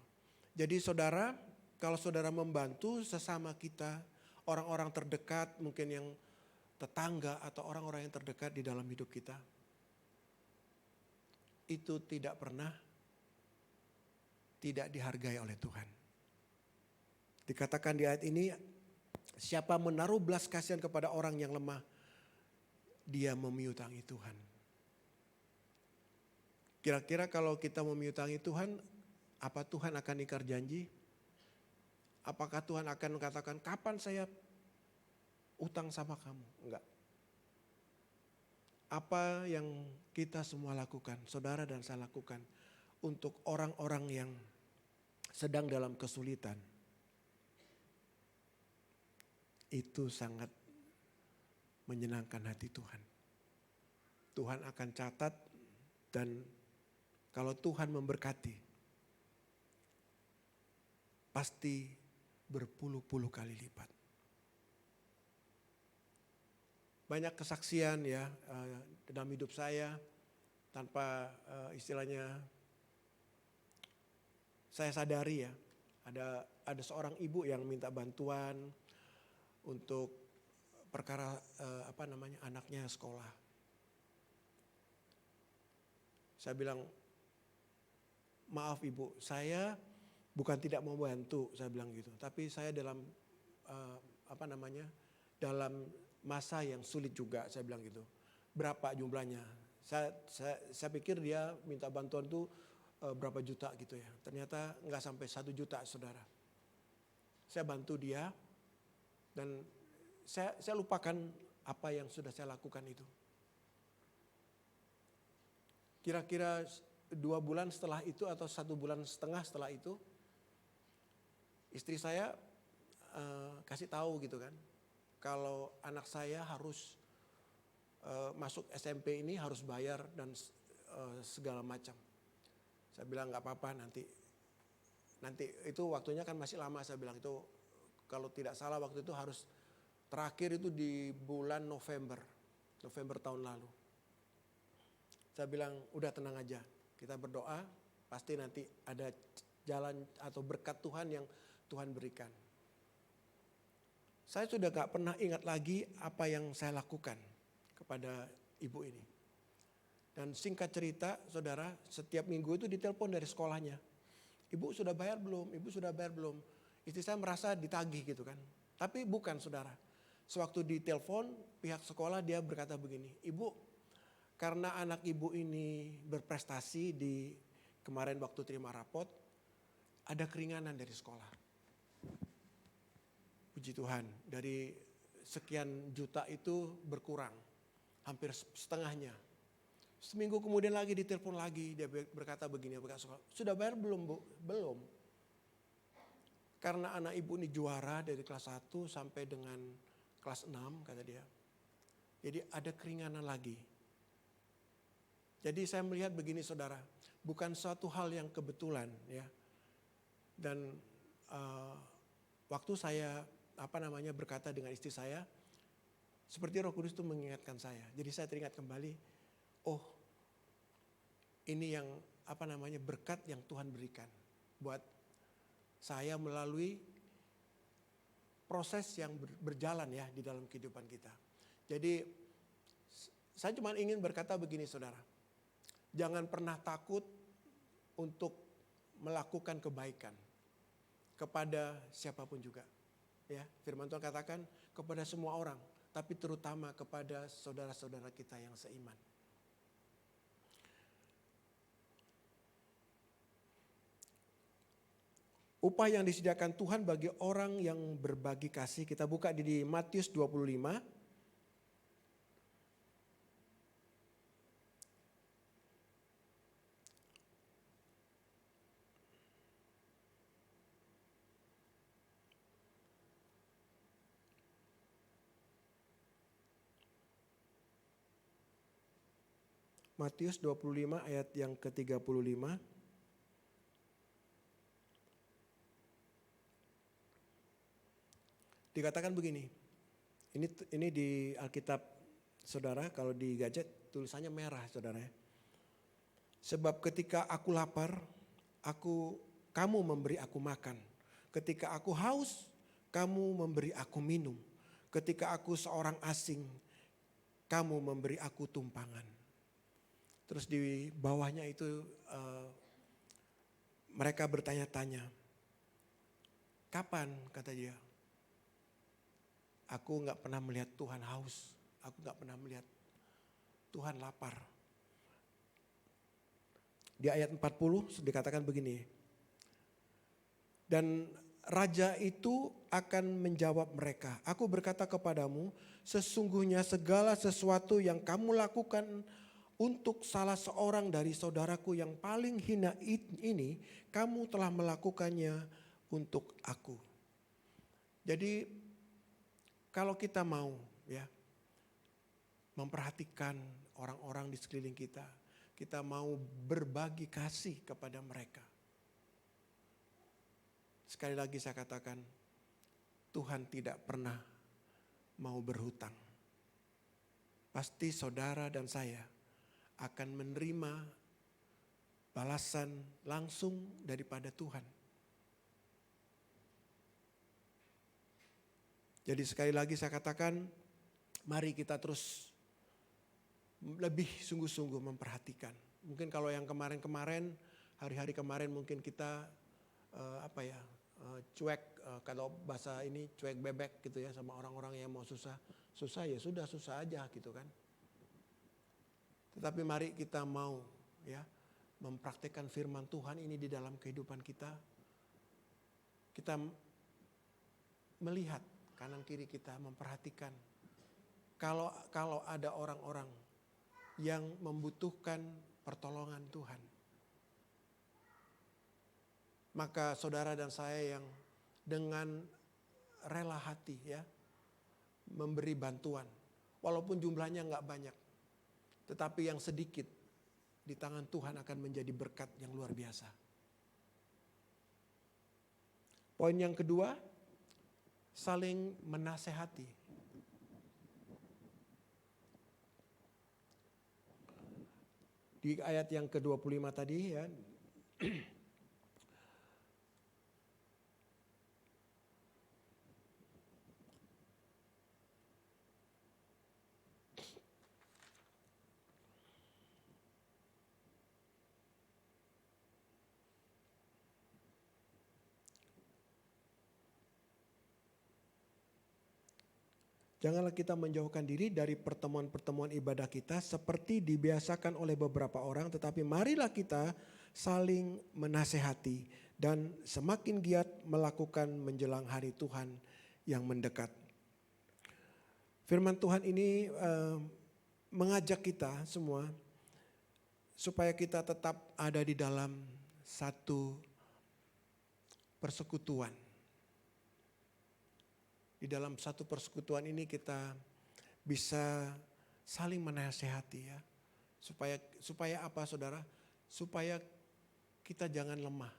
Jadi saudara, kalau saudara membantu sesama kita, orang-orang terdekat, mungkin yang tetangga atau orang-orang yang terdekat di dalam hidup kita, itu tidak pernah tidak dihargai oleh Tuhan. Dikatakan di ayat ini, siapa menaruh belas kasihan kepada orang yang lemah, dia memiutangi Tuhan. Kira-kira kalau kita memiutangi Tuhan, apa Tuhan akan ingkar janji? Apakah Tuhan akan mengatakan, kapan saya utang sama kamu? Enggak. Apa yang kita semua lakukan, saudara dan saya lakukan, untuk orang-orang yang sedang dalam kesulitan, itu sangat menyenangkan hati Tuhan. Tuhan akan catat, dan kalau Tuhan memberkati, pasti berpuluh-puluh kali lipat. Banyak kesaksian ya dalam hidup saya, tanpa istilahnya saya sadari ya, ada seorang ibu yang minta bantuan untuk perkara anaknya sekolah. Saya bilang, maaf ibu, saya bukan tidak mau bantu, saya bilang gitu. Tapi saya dalam dalam masa yang sulit juga, saya bilang gitu. Berapa jumlahnya? Saya pikir dia minta bantuan tuh berapa juta gitu ya. Ternyata nggak sampai 1 juta saudara. Saya bantu dia dan saya lupakan apa yang sudah saya lakukan itu. Kira-kira 2 bulan setelah itu atau 1,5 bulan setelah itu, istri saya kasih tahu gitu kan, kalau anak saya harus masuk SMP ini harus bayar dan segala macam. Saya bilang nggak apa-apa, nanti itu waktunya kan masih lama. Saya bilang itu kalau tidak salah waktu itu harus terakhir itu di bulan November tahun lalu. Saya bilang udah tenang aja, kita berdoa pasti nanti ada jalan atau berkat Tuhan yang Tuhan berikan. Saya sudah gak pernah ingat lagi apa yang saya lakukan kepada ibu ini. Dan singkat cerita saudara, setiap minggu itu ditelepon dari sekolahnya. Ibu sudah bayar belum? Ibu sudah bayar belum? Istri saya merasa ditagih gitu kan. Tapi bukan saudara. Sewaktu ditelepon pihak sekolah dia berkata begini, ibu, karena anak ibu ini berprestasi di kemarin waktu terima rapot, ada keringanan dari sekolah. Puji Tuhan, dari sekian juta itu berkurang, hampir setengahnya. Seminggu kemudian lagi ditelepon lagi, dia berkata begini, sudah bayar belum bu? Belum. Karena anak ibu ini juara dari kelas 1 sampai dengan kelas 6 kata dia. Jadi ada keringanan lagi. Jadi saya melihat begini saudara, bukan suatu hal yang kebetulan ya. Dan waktu saya berkata dengan istri saya, seperti Roh Kudus itu mengingatkan saya. Jadi saya teringat kembali, oh ini yang berkat yang Tuhan berikan buat saya melalui proses yang berjalan ya di dalam kehidupan kita. Jadi Saya cuma ingin berkata begini saudara. Jangan pernah takut untuk melakukan kebaikan kepada siapapun juga. Ya, firman Tuhan katakan kepada semua orang, tapi terutama kepada saudara-saudara kita yang seiman. Upah yang disediakan Tuhan bagi orang yang berbagi kasih. Kita buka di Matius 25. Matius 25 ayat yang ke-35. Dikatakan begini. Ini di Alkitab saudara, kalau di gadget tulisannya merah saudara. Sebab ketika aku lapar, kamu memberi aku makan. Ketika aku haus, kamu memberi aku minum. Ketika aku seorang asing, kamu memberi aku tumpangan. Terus di bawahnya itu mereka bertanya-tanya. Kapan, kata dia, aku gak pernah melihat Tuhan haus. Aku gak pernah melihat Tuhan lapar. Di ayat 40 dikatakan begini. Dan raja itu akan menjawab mereka. Aku berkata kepadamu, sesungguhnya segala sesuatu yang kamu lakukan untuk salah seorang dari saudaraku yang paling hina ini, kamu telah melakukannya untuk aku. Jadi kalau kita mau ya memperhatikan orang-orang di sekeliling kita, kita mau berbagi kasih kepada mereka. Sekali lagi saya katakan, Tuhan tidak pernah mau berhutang. Pasti saudara dan saya akan menerima balasan langsung daripada Tuhan. Jadi sekali lagi saya katakan, mari kita terus lebih sungguh-sungguh memperhatikan. Mungkin kalau yang kemarin-kemarin, hari-hari kemarin mungkin kita cuek, kalau bahasa ini cuek bebek gitu ya sama orang-orang yang mau susah. Susah ya sudah, susah aja gitu kan. Tetapi mari kita mau ya mempraktikkan firman Tuhan ini di dalam kehidupan kita. Kita melihat kanan kiri kita, memperhatikan. Kalau ada orang-orang yang membutuhkan pertolongan Tuhan, maka saudara dan saya yang dengan rela hati ya memberi bantuan. Walaupun jumlahnya nggak banyak. Tetapi yang sedikit di tangan Tuhan akan menjadi berkat yang luar biasa. Poin yang kedua, saling menasehati. Di ayat yang ke-25 tadi ya. Janganlah kita menjauhkan diri dari pertemuan-pertemuan ibadah kita seperti dibiasakan oleh beberapa orang, tetapi marilah kita saling menasehati dan semakin giat melakukan menjelang hari Tuhan yang mendekat. Firman Tuhan ini mengajak kita semua supaya kita tetap ada di dalam satu persekutuan. Di dalam satu persekutuan ini kita bisa saling menasehati ya. Supaya apa saudara? Supaya kita jangan lemah.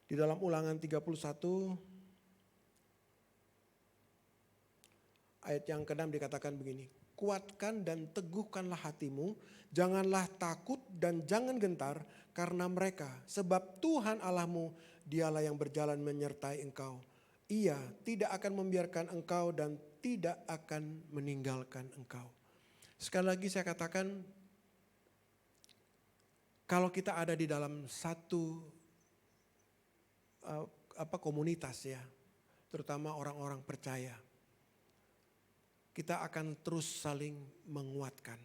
Di dalam Ulangan 31 ayat yang ke-6 dikatakan begini. kuatkan dan teguhkanlah hatimu, janganlah takut dan jangan gentar karena mereka, sebab Tuhan Allahmu dialah yang berjalan menyertai engkau. Ia tidak akan membiarkan engkau dan tidak akan meninggalkan engkau. Sekali lagi saya katakan, kalau kita ada di dalam satu komunitas ya, terutama orang-orang percaya, kita akan terus saling menguatkan.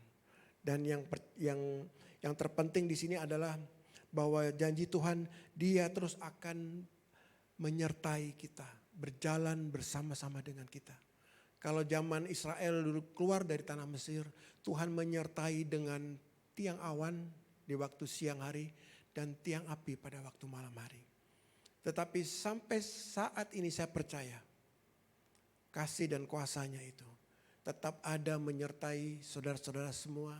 Dan yang terpenting di sini adalah bahwa janji Tuhan, Dia terus akan menyertai kita, berjalan bersama-sama dengan kita. Kalau zaman Israel dulu keluar dari tanah Mesir, Tuhan menyertai dengan tiang awan di waktu siang hari dan tiang api pada waktu malam hari. Tetapi sampai saat ini saya percaya kasih dan kuasanya itu tetap ada menyertai saudara-saudara semua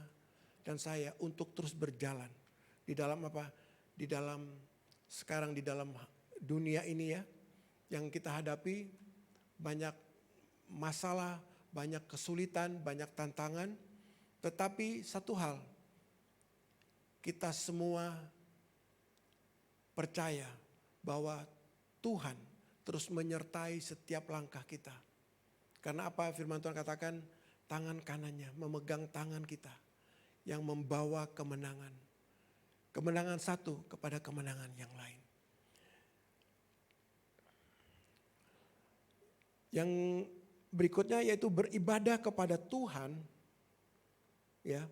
dan saya untuk terus berjalan di dalam apa? Di dalam sekarang di dalam dunia ini ya, yang kita hadapi banyak masalah, banyak kesulitan, banyak tantangan. Tetapi satu hal, kita semua percaya bahwa Tuhan terus menyertai setiap langkah kita. Karena apa firman Tuhan katakan, tangan kanannya memegang tangan kita yang membawa kemenangan. Kemenangan satu kepada kemenangan yang lain. Yang berikutnya yaitu beribadah kepada Tuhan. Ya.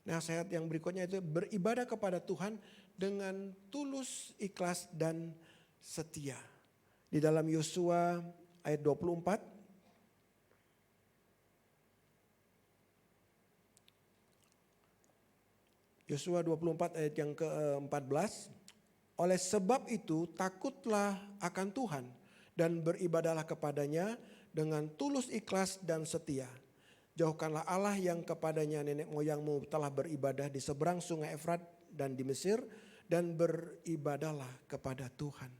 Nasihat yang berikutnya itu beribadah kepada Tuhan dengan tulus, ikhlas dan setia. Di dalam Yosua ayat 24. Yosua 24 ayat yang ke-14. Oleh sebab itu takutlah akan Tuhan dan beribadahlah kepadanya dengan tulus, ikhlas dan setia. Jauhkanlah Allah yang kepadanya nenek moyangmu telah beribadah di seberang sungai Efrat dan di Mesir, dan beribadahlah kepada Tuhan.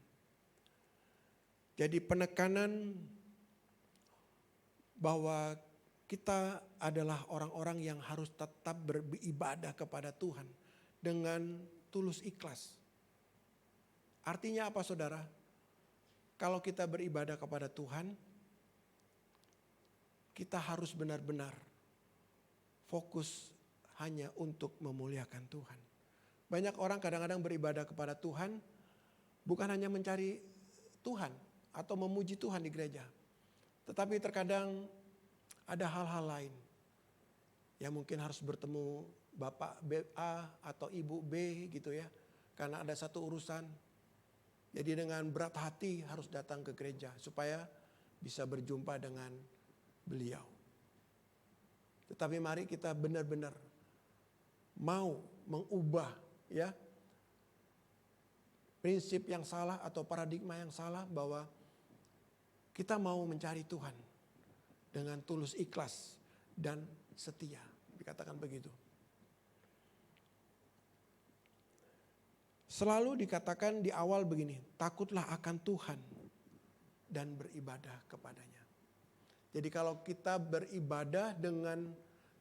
Jadi penekanan bahwa kita adalah orang-orang yang harus tetap beribadah kepada Tuhan dengan tulus ikhlas. Artinya apa saudara? Kalau kita beribadah kepada Tuhan, kita harus benar-benar fokus hanya untuk memuliakan Tuhan. Banyak orang kadang-kadang beribadah kepada Tuhan bukan hanya mencari Tuhan atau memuji Tuhan di gereja. Tetapi terkadang ada hal-hal lain yang mungkin harus bertemu Bapak A atau Ibu B gitu ya. Karena ada satu urusan. Jadi dengan berat hati harus datang ke gereja supaya bisa berjumpa dengan beliau. Tetapi mari kita benar-benar mau mengubah ya prinsip yang salah atau paradigma yang salah bahwa kita mau mencari Tuhan dengan tulus, ikhlas dan setia. Dikatakan begitu. Selalu dikatakan di awal begini, takutlah akan Tuhan dan beribadah kepadanya. Jadi kalau kita beribadah dengan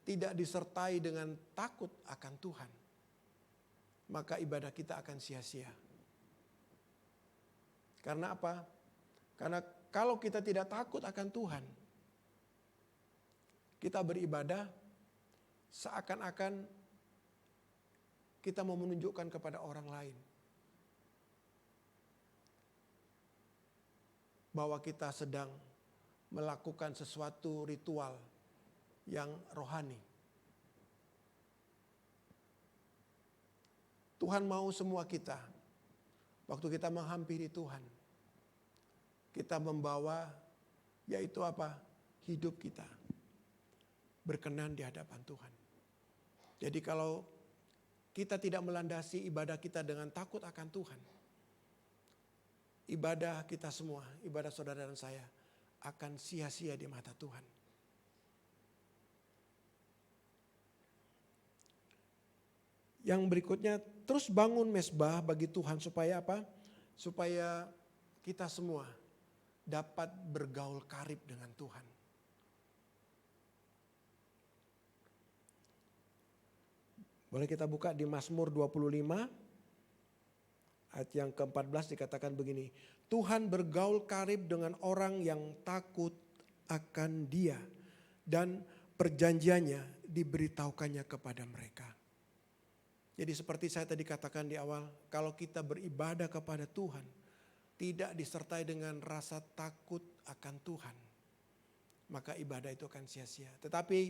tidak disertai dengan takut akan Tuhan, maka ibadah kita akan sia-sia. Karena apa? Karena kalau kita tidak takut akan Tuhan, kita beribadah seakan-akan kita mau menunjukkan kepada orang lain bahwa kita sedang melakukan sesuatu ritual yang rohani. Tuhan mau semua kita, waktu kita menghampiri Tuhan, kita membawa yaitu apa? Hidup kita berkenan di hadapan Tuhan. Jadi kalau kita tidak melandasi ibadah kita dengan takut akan Tuhan, ibadah kita semua, ibadah saudara dan saya akan sia-sia di mata Tuhan. Yang berikutnya, terus bangun mezbah bagi Tuhan supaya apa? Supaya kita semua dapat bergaul karib dengan Tuhan. Boleh kita buka di Mazmur 25 ayat yang ke-14 dikatakan begini. Tuhan bergaul karib dengan orang yang takut akan Dia dan perjanjiannya diberitahukannya kepada mereka. Jadi seperti saya tadi katakan di awal, kalau kita beribadah kepada Tuhan tidak disertai dengan rasa takut akan Tuhan, maka ibadah itu akan sia-sia. Tetapi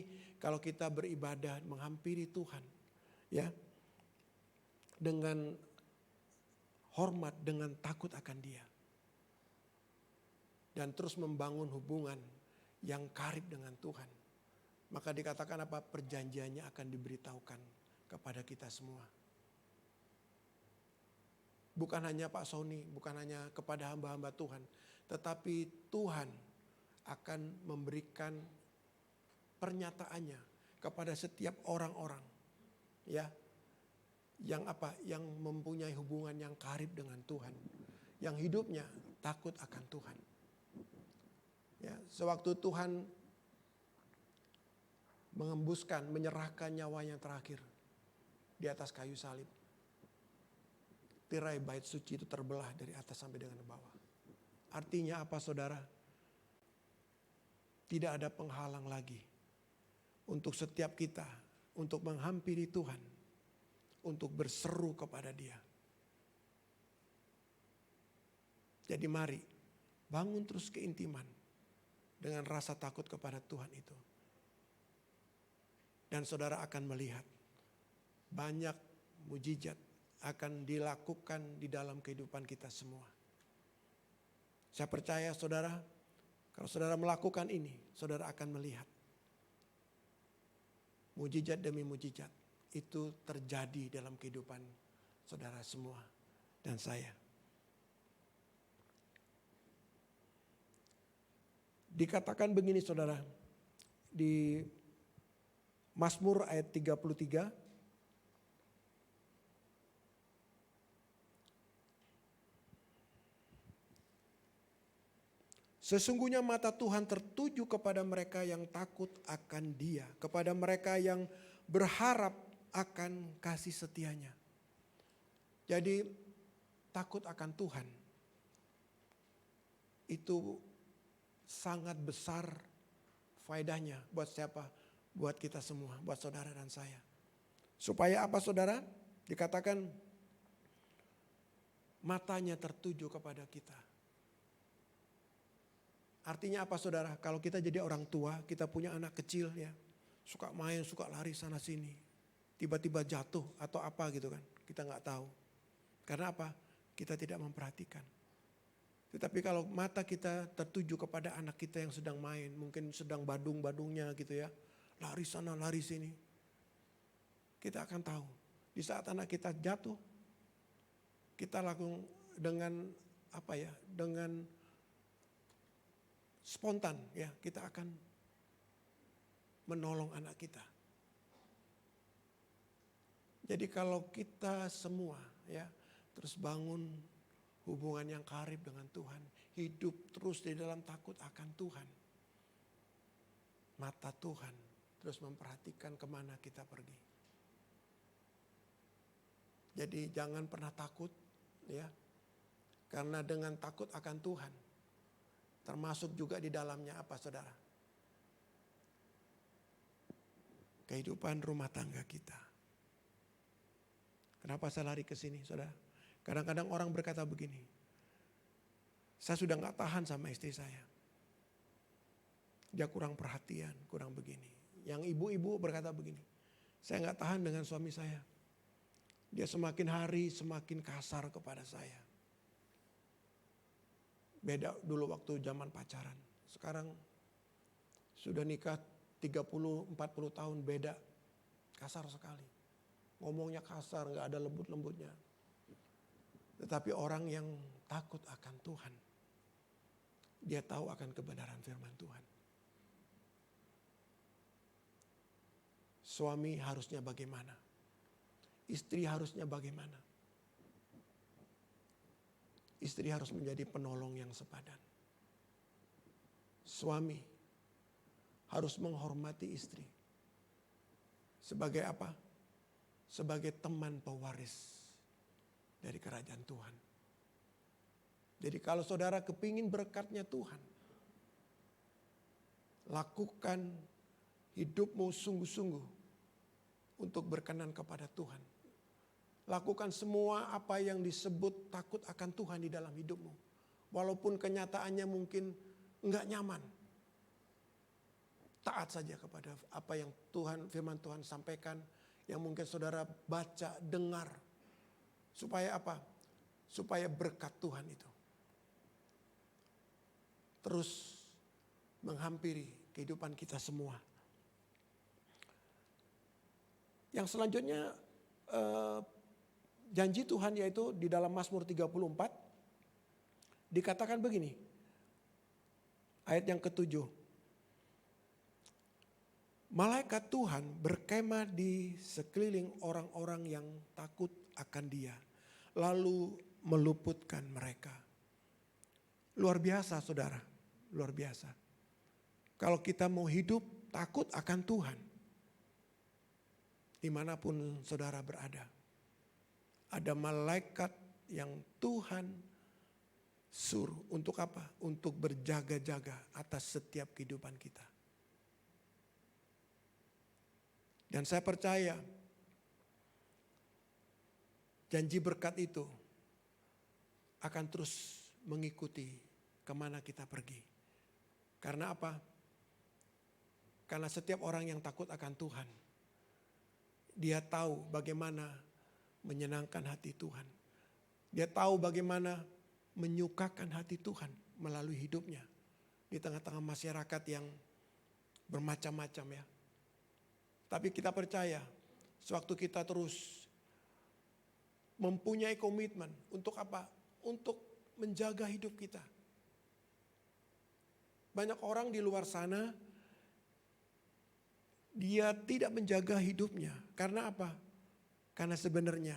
kalau kita beribadah menghampiri Tuhan, ya, dengan hormat, dengan takut akan Dia, dan terus membangun hubungan yang karib dengan Tuhan, maka dikatakan apa? Perjanjiannya akan diberitahukan kepada kita semua. Bukan hanya Pak Sony, bukan hanya kepada hamba-hamba Tuhan, tetapi Tuhan akan memberikan pernyataannya kepada setiap orang-orang, ya, yang apa? Yang mempunyai hubungan yang karib dengan Tuhan, yang hidupnya takut akan Tuhan. Ya, sewaktu Tuhan mengembuskan, menyerahkan nyawanya terakhir di atas kayu salib, tirai bait suci itu terbelah dari atas sampai dengan bawah. Artinya apa, saudara? Tidak ada penghalang lagi untuk setiap kita untuk menghampiri Tuhan, untuk berseru kepada Dia. Jadi mari bangun terus keintiman dengan rasa takut kepada Tuhan itu. Dan saudara akan melihat banyak mujizat akan dilakukan di dalam kehidupan kita semua. Saya percaya saudara, kalau saudara melakukan ini, saudara akan melihat mujizat demi mujizat itu terjadi dalam kehidupan saudara semua dan saya. Dikatakan begini saudara, di Mazmur ayat 33. Sesungguhnya mata Tuhan tertuju kepada mereka yang takut akan Dia, kepada mereka yang berharap akan kasih setianya. Jadi takut akan Tuhan itu sangat besar faedahnya buat siapa? Buat kita semua, buat saudara dan saya. Supaya apa saudara? Dikatakan matanya tertuju kepada kita. Artinya apa saudara? Kalau kita jadi orang tua, kita punya anak kecil ya, suka main, suka lari sana sini, tiba-tiba jatuh atau apa gitu kan, kita nggak tahu. Karena apa? Kita tidak memperhatikan. Tetapi kalau mata kita tertuju kepada anak kita yang sedang main, mungkin sedang badung-badungnya gitu ya, lari sana lari sini, kita akan tahu. Di saat anak kita jatuh, kita langsung dengan apa ya, dengan spontan ya, kita akan menolong anak kita. Jadi kalau kita semua ya terus bangun hubungan yang karib dengan Tuhan, hidup terus di dalam takut akan Tuhan, mata Tuhan terus memperhatikan kemana kita pergi. Jadi jangan pernah takut ya, karena dengan takut akan Tuhan, termasuk juga di dalamnya apa saudara? Kehidupan rumah tangga kita. Kenapa saya lari ke sini saudara? Kadang-kadang orang berkata begini, saya sudah gak tahan sama istri saya. Dia kurang perhatian, kurang begini. Yang ibu-ibu berkata begini, saya gak tahan dengan suami saya. Dia semakin hari semakin kasar kepada saya. Beda dulu waktu zaman pacaran. Sekarang sudah nikah 30-40 tahun, beda. Kasar sekali. Ngomongnya kasar, gak ada lembut-lembutnya. Tetapi orang yang takut akan Tuhan, dia tahu akan kebenaran firman Tuhan. Suami harusnya bagaimana? Istri harusnya bagaimana? Istri harus menjadi penolong yang sepadan. Suami harus menghormati istri. Sebagai apa? sebagai teman pewaris dari kerajaan Tuhan. Jadi kalau saudara kepingin berkatnya Tuhan, lakukan hidupmu sungguh-sungguh untuk berkenan kepada Tuhan. Lakukan semua apa yang disebut takut akan Tuhan di dalam hidupmu. Walaupun kenyataannya mungkin enggak nyaman. Taat saja kepada apa yang firman Tuhan sampaikan, yang mungkin saudara baca, dengar. Supaya apa? Supaya berkat Tuhan itu terus menghampiri kehidupan kita semua. Yang selanjutnya janji Tuhan yaitu di dalam Mazmur 34 dikatakan begini. Ayat yang ke-7. Malaikat Tuhan berkemah di sekeliling orang-orang yang takut akan Dia, lalu meluputkan mereka. Luar biasa saudara, luar biasa. Kalau kita mau hidup takut akan Tuhan, dimanapun saudara berada, ada malaikat yang Tuhan suruh untuk apa? Untuk berjaga-jaga atas setiap kehidupan kita. Dan saya percaya janji berkat itu akan terus mengikuti kemana kita pergi. Karena apa? Karena setiap orang yang takut akan Tuhan, dia tahu bagaimana menyenangkan hati Tuhan. Dia tahu bagaimana menyukakan hati Tuhan melalui hidupnya. Di tengah-tengah masyarakat yang bermacam-macam ya. Tapi kita percaya, sewaktu kita terus mempunyai komitmen untuk apa? Untuk menjaga hidup kita. Banyak orang di luar sana, dia tidak menjaga hidupnya. Karena apa? Karena sebenarnya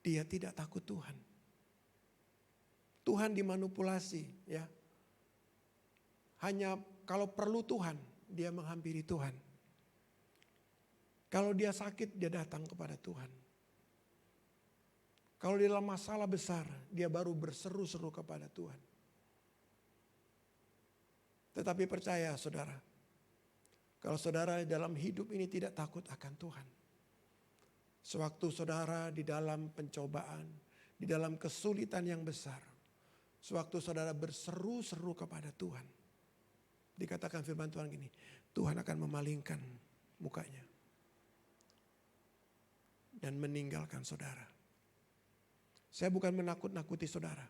dia tidak takut Tuhan. Tuhan dimanipulasi ya. Hanya kalau perlu Tuhan, dia menghampiri Tuhan. Kalau dia sakit, dia datang kepada Tuhan. Kalau di dalam masalah besar, dia baru berseru-seru kepada Tuhan. Tetapi percaya saudara, kalau saudara dalam hidup ini tidak takut akan Tuhan, sewaktu saudara di dalam pencobaan, di dalam kesulitan yang besar, sewaktu saudara berseru-seru kepada Tuhan, dikatakan firman Tuhan gini, Tuhan akan memalingkan mukanya dan meninggalkan saudara. Saya bukan menakut-nakuti saudara,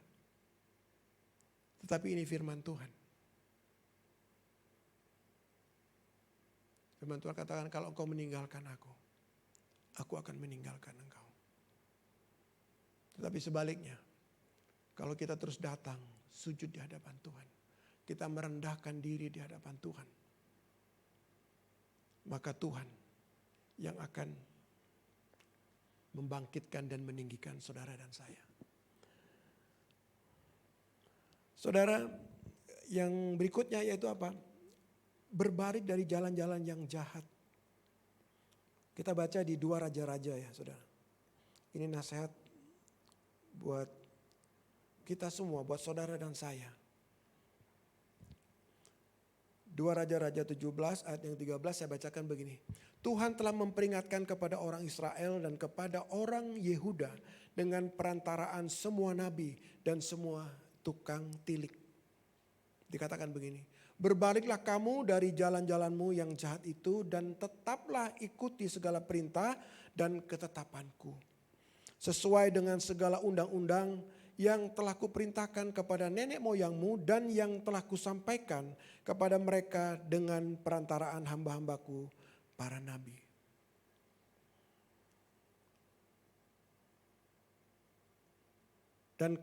tetapi ini firman Tuhan. Firman Tuhan katakan, kalau engkau meninggalkan aku akan meninggalkan engkau. Tetapi sebaliknya, kalau kita terus datang sujud di hadapan Tuhan, kita merendahkan diri di hadapan Tuhan, maka Tuhan yang akan membangkitkan dan meninggikan saudara dan saya. Saudara, yang berikutnya yaitu apa? Berbalik dari jalan-jalan yang jahat. Kita baca di 2 Raja-Raja ya saudara. Ini nasihat buat kita semua, buat saudara dan saya. 2 Raja-Raja 17 ayat yang 13 saya bacakan begini. Tuhan telah memperingatkan kepada orang Israel dan kepada orang Yehuda dengan perantaraan semua nabi dan semua tukang tilik. Dikatakan begini, berbaliklah kamu dari jalan-jalanmu yang jahat itu dan tetaplah ikuti segala perintah dan ketetapanku. Sesuai dengan segala undang-undang yang telah kuperintahkan kepada nenek moyangmu dan yang telah kusampaikan kepada mereka dengan perantaraan hamba-hambaku para nabi. Dan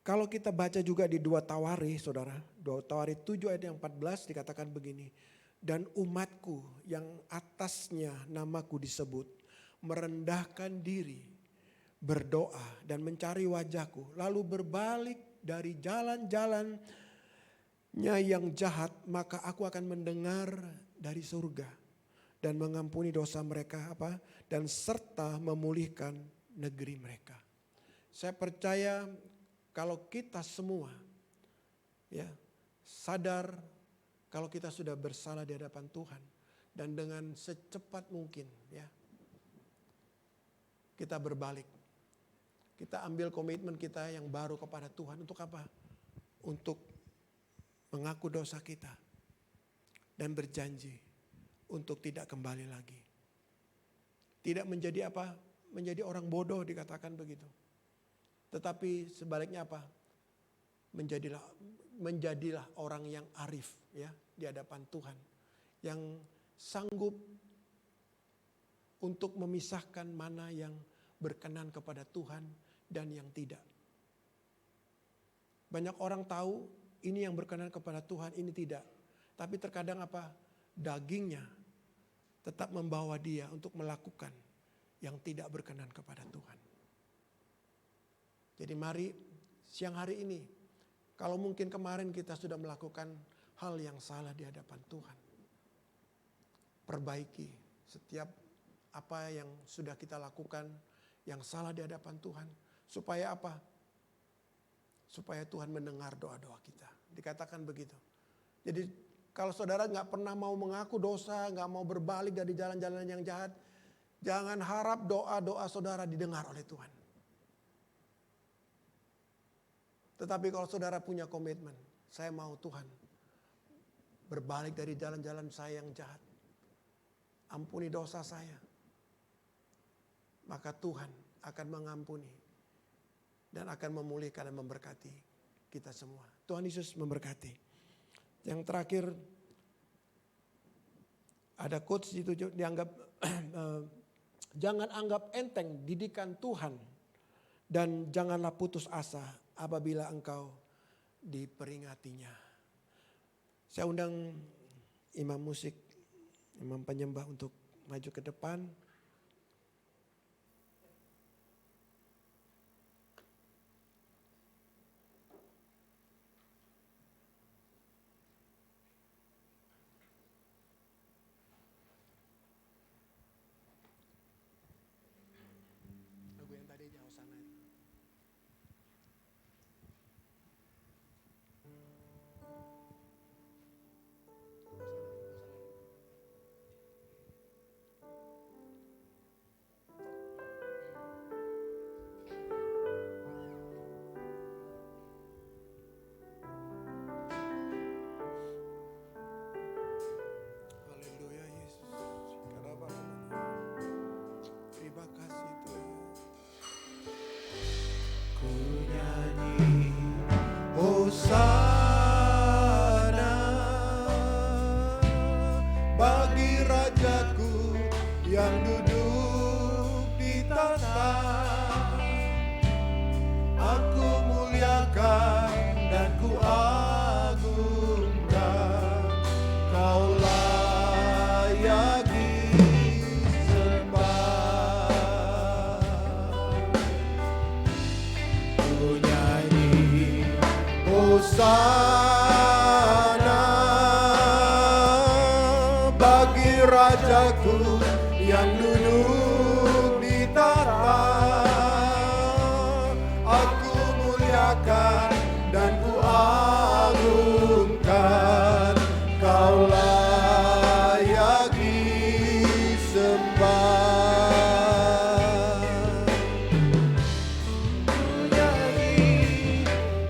kalau kita baca juga di 2 Tawarikh saudara, 2 Tawarikh 7 ayat yang 14 dikatakan begini. Dan umatku yang atasnya namaku disebut merendahkan diri, berdoa dan mencari wajahku, lalu berbalik dari jalan-jalannya yang jahat, maka aku akan mendengar dari surga dan mengampuni dosa mereka dan serta memulihkan negeri mereka. Saya percaya kalau kita semua sadar kalau kita sudah bersalah di hadapan Tuhan dan dengan secepat mungkin kita berbalik. Kita ambil komitmen kita yang baru kepada Tuhan untuk apa? Untuk mengaku dosa kita dan berjanji untuk tidak kembali lagi. Tidak menjadi menjadi orang bodoh dikatakan begitu. Tetapi sebaliknya menjadilah orang yang arif di hadapan Tuhan. Yang sanggup untuk memisahkan mana yang berkenan kepada Tuhan dan yang tidak. Banyak orang tahu ini yang berkenan kepada Tuhan, ini tidak. Tapi terkadang dagingnya tetap membawa dia untuk melakukan yang tidak berkenan kepada Tuhan. Jadi mari siang hari ini, kalau mungkin kemarin kita sudah melakukan hal yang salah di hadapan Tuhan. Perbaiki setiap apa yang sudah kita lakukan yang salah di hadapan Tuhan. Supaya Supaya Tuhan mendengar doa-doa kita. Dikatakan begitu. Jadi kalau saudara gak pernah mau mengaku dosa, gak mau berbalik dari jalan-jalan yang jahat, jangan harap doa-doa saudara didengar oleh Tuhan. Tetapi kalau saudara punya komitmen, saya mau Tuhan berbalik dari jalan-jalan saya yang jahat. Ampuni dosa saya. Maka Tuhan akan mengampuni dan akan memulihkan dan memberkati kita semua. Tuhan Yesus memberkati. Yang terakhir ada quotes itu dianggap jangan anggap enteng didikan Tuhan dan janganlah putus asa apabila engkau diperingatinya. Saya undang imam musik, imam penyembah untuk maju ke depan. Lagu yang tadi jauh sana itu. Haleluya Yesus. Terima kasih Tuhan. Ku nyanyi Hosana bagi Rajaku yang duduk di tahta. Aku muliakan dan ku agungkan, Kau layak disembah. Ku nyanyi Hosana bagi Rajaku yang duduk di tahta. Aku muliakan dan ku agungkan, Kau layak disembah.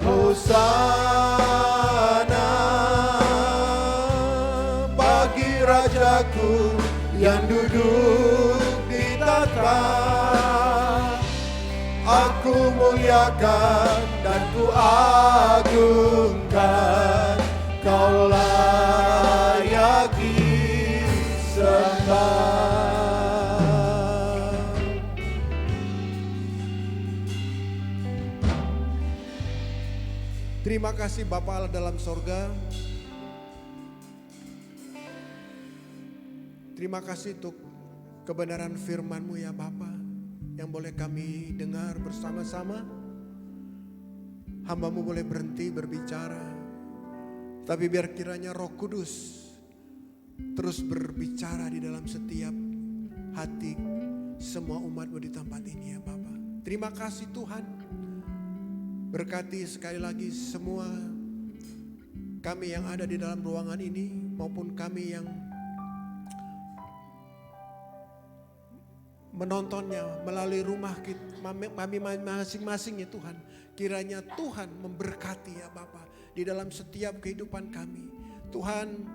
Hosana bagi Rajaku yang duduk di tahta. Aku muliakan dan ku agungkan, Kau layak disembah. Terima kasih Bapa Allah dalam sorga. Terima kasih untuk kebenaran firman-Mu ya Bapa, yang boleh kami dengar bersama-sama. Hamba-Mu boleh berhenti berbicara, tapi biar kiranya Roh Kudus terus berbicara di dalam setiap hati semua umat-Mu di tempat ini ya Bapa. Terima kasih Tuhan. Berkati sekali lagi semua kami yang ada di dalam ruangan ini maupun kami yang menontonnya melalui rumah kami masing-masing ya Tuhan. Kiranya Tuhan memberkati ya Bapa di dalam setiap kehidupan kami. Tuhan,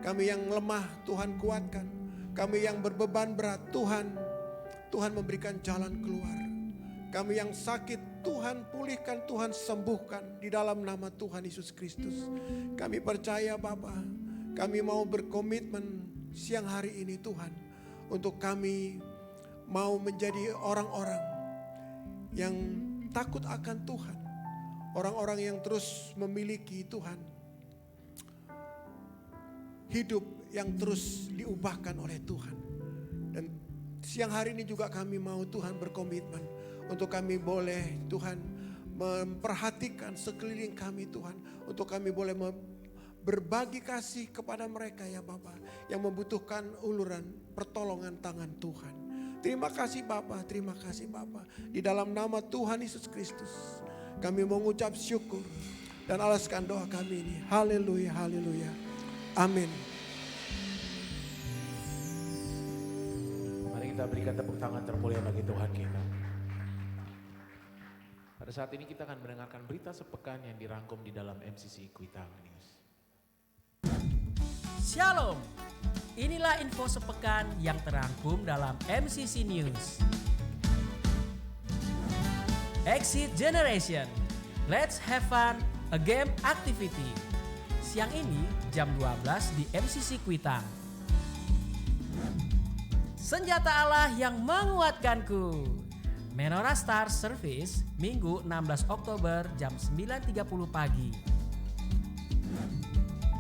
kami yang lemah Tuhan kuatkan. Kami yang berbeban berat Tuhan memberikan jalan keluar. Kami yang sakit Tuhan pulihkan, Tuhan sembuhkan di dalam nama Tuhan Yesus Kristus. Kami percaya Bapa, kami mau berkomitmen siang hari ini Tuhan. Untuk kami mau menjadi orang-orang yang takut akan Tuhan. Orang-orang yang terus memiliki Tuhan. Hidup yang terus diubahkan oleh Tuhan. Dan siang hari ini juga kami mau Tuhan berkomitmen. Untuk kami boleh Tuhan memperhatikan sekeliling kami Tuhan. Untuk kami boleh berbagi kasih kepada mereka ya Bapak. Yang membutuhkan uluran pertolongan tangan Tuhan. Terima kasih Bapak, terima kasih Bapak. Di dalam nama Tuhan Yesus Kristus. Kami mengucap syukur. Dan alaskan doa kami ini. Haleluya, haleluya. Amin. Mari kita berikan tepuk tangan termulia bagi Tuhan kita. Pada saat ini kita akan mendengarkan berita sepekan yang dirangkum di dalam MCC Kuitang News. Shalom, inilah info sepekan yang terangkum dalam MCC News. Exit Generation, let's have fun, a game activity. Siang ini jam 12 di MCC Kuitang. Senjata Allah yang menguatkanku. Menorah Star Service Minggu 16 Oktober jam 9.30 pagi.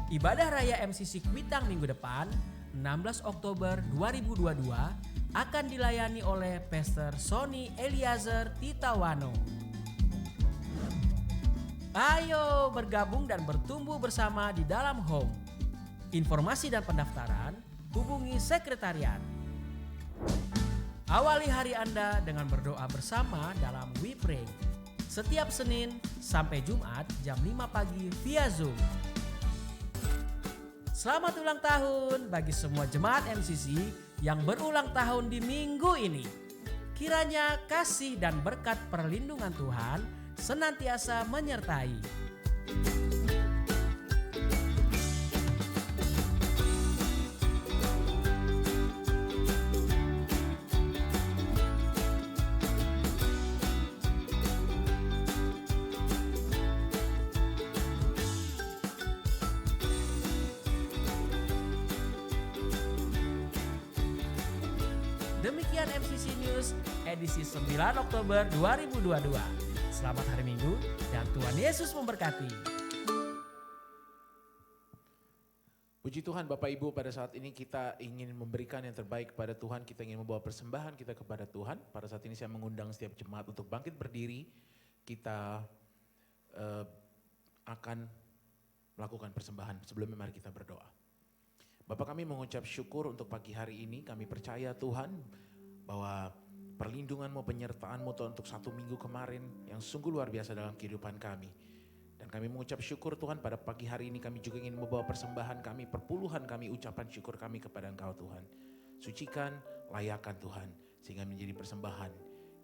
Ibadah Raya MCC Kuitang minggu depan 16 Oktober 2022 akan dilayani oleh Pastor Sony Eliezer Titawano. Ayo bergabung dan bertumbuh bersama di dalam home. Informasi dan pendaftaran hubungi sekretariat. Awali hari Anda dengan berdoa bersama dalam We Pray. Setiap Senin sampai Jumat jam 5 pagi via Zoom. Selamat ulang tahun bagi semua jemaat MCC yang berulang tahun di minggu ini. Kiranya kasih dan berkat perlindungan Tuhan senantiasa menyertai. Demikian MCC News edisi 9 Oktober 2022. Selamat hari Minggu dan Tuhan Yesus memberkati. Puji Tuhan Bapak Ibu, pada saat ini kita ingin memberikan yang terbaik kepada Tuhan. Kita ingin membawa persembahan kita kepada Tuhan. Pada saat ini saya mengundang setiap jemaat untuk bangkit berdiri. Kita akan melakukan persembahan. Sebelumnya mari kita berdoa. Bapak, kami mengucap syukur untuk pagi hari ini. Kami percaya Tuhan bahwa perlindungan-Mu, penyertaan-Mu Tuhan untuk 1 minggu kemarin yang sungguh luar biasa dalam kehidupan kami. Dan kami mengucap syukur Tuhan pada pagi hari ini kami juga ingin membawa persembahan kami, perpuluhan kami, ucapan syukur kami kepada Engkau Tuhan. Sucikan, layakkan Tuhan sehingga menjadi persembahan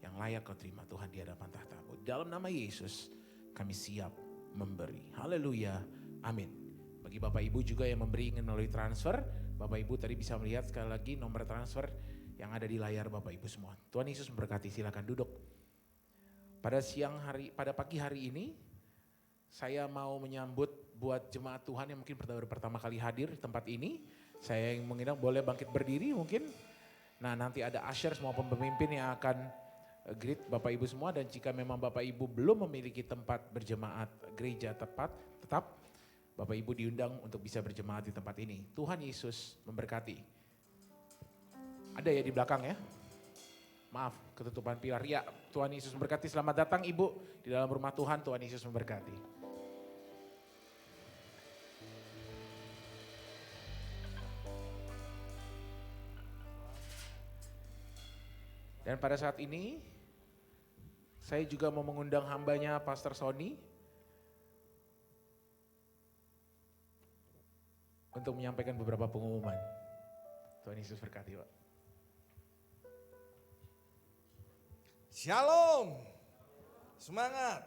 yang layak Kau terima Tuhan di hadapan tahta-Mu. Dalam nama Yesus kami siap memberi. Haleluya, amin. Bagi Bapak Ibu juga yang memberi ingin melalui transfer, Bapak Ibu tadi bisa melihat sekali lagi nomor transfer yang ada di layar Bapak Ibu semua. Tuhan Yesus memberkati, silakan duduk. Pada pagi hari ini saya mau menyambut buat jemaat Tuhan yang mungkin baru pertama kali hadir di tempat ini. Saya yang mengundang boleh bangkit berdiri mungkin. Nah, nanti ada usher semua pemimpin yang akan greet Bapak Ibu semua, dan jika memang Bapak Ibu belum memiliki tempat berjemaat gereja tetap Bapak Ibu diundang untuk bisa berjemaat di tempat ini. Tuhan Yesus memberkati. Ada ya di belakang ya? Maaf, ketutupan pilar. Ya, Tuhan Yesus memberkati. Selamat datang Ibu di dalam rumah Tuhan. Tuhan Yesus memberkati. Dan pada saat ini saya juga mau mengundang hambanya Pastor Sony untuk menyampaikan beberapa pengumuman. Tuhan Yesus berkati, Pak. Shalom. Semangat.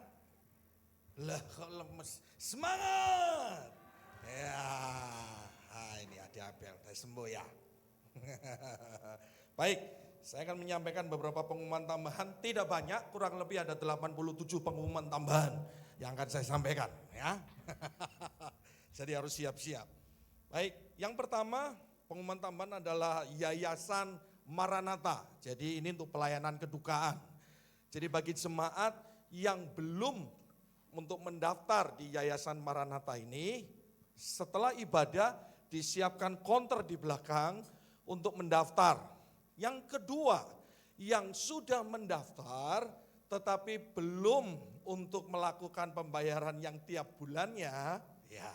Lah kok lemes. Semangat. Ya, ini ada Abel, udah sembuh ya. Baik, saya akan menyampaikan beberapa pengumuman tambahan. Tidak banyak, kurang lebih ada 87 pengumuman tambahan yang akan saya sampaikan ya. Jadi harus siap-siap. Baik, yang pertama pengumuman tambahan adalah Yayasan Maranatha. Jadi ini untuk pelayanan kedukaan. Jadi bagi jemaat yang belum untuk mendaftar di Yayasan Maranatha ini, setelah ibadah disiapkan konter di belakang untuk mendaftar. Yang kedua, yang sudah mendaftar tetapi belum untuk melakukan pembayaran yang tiap bulannya, ya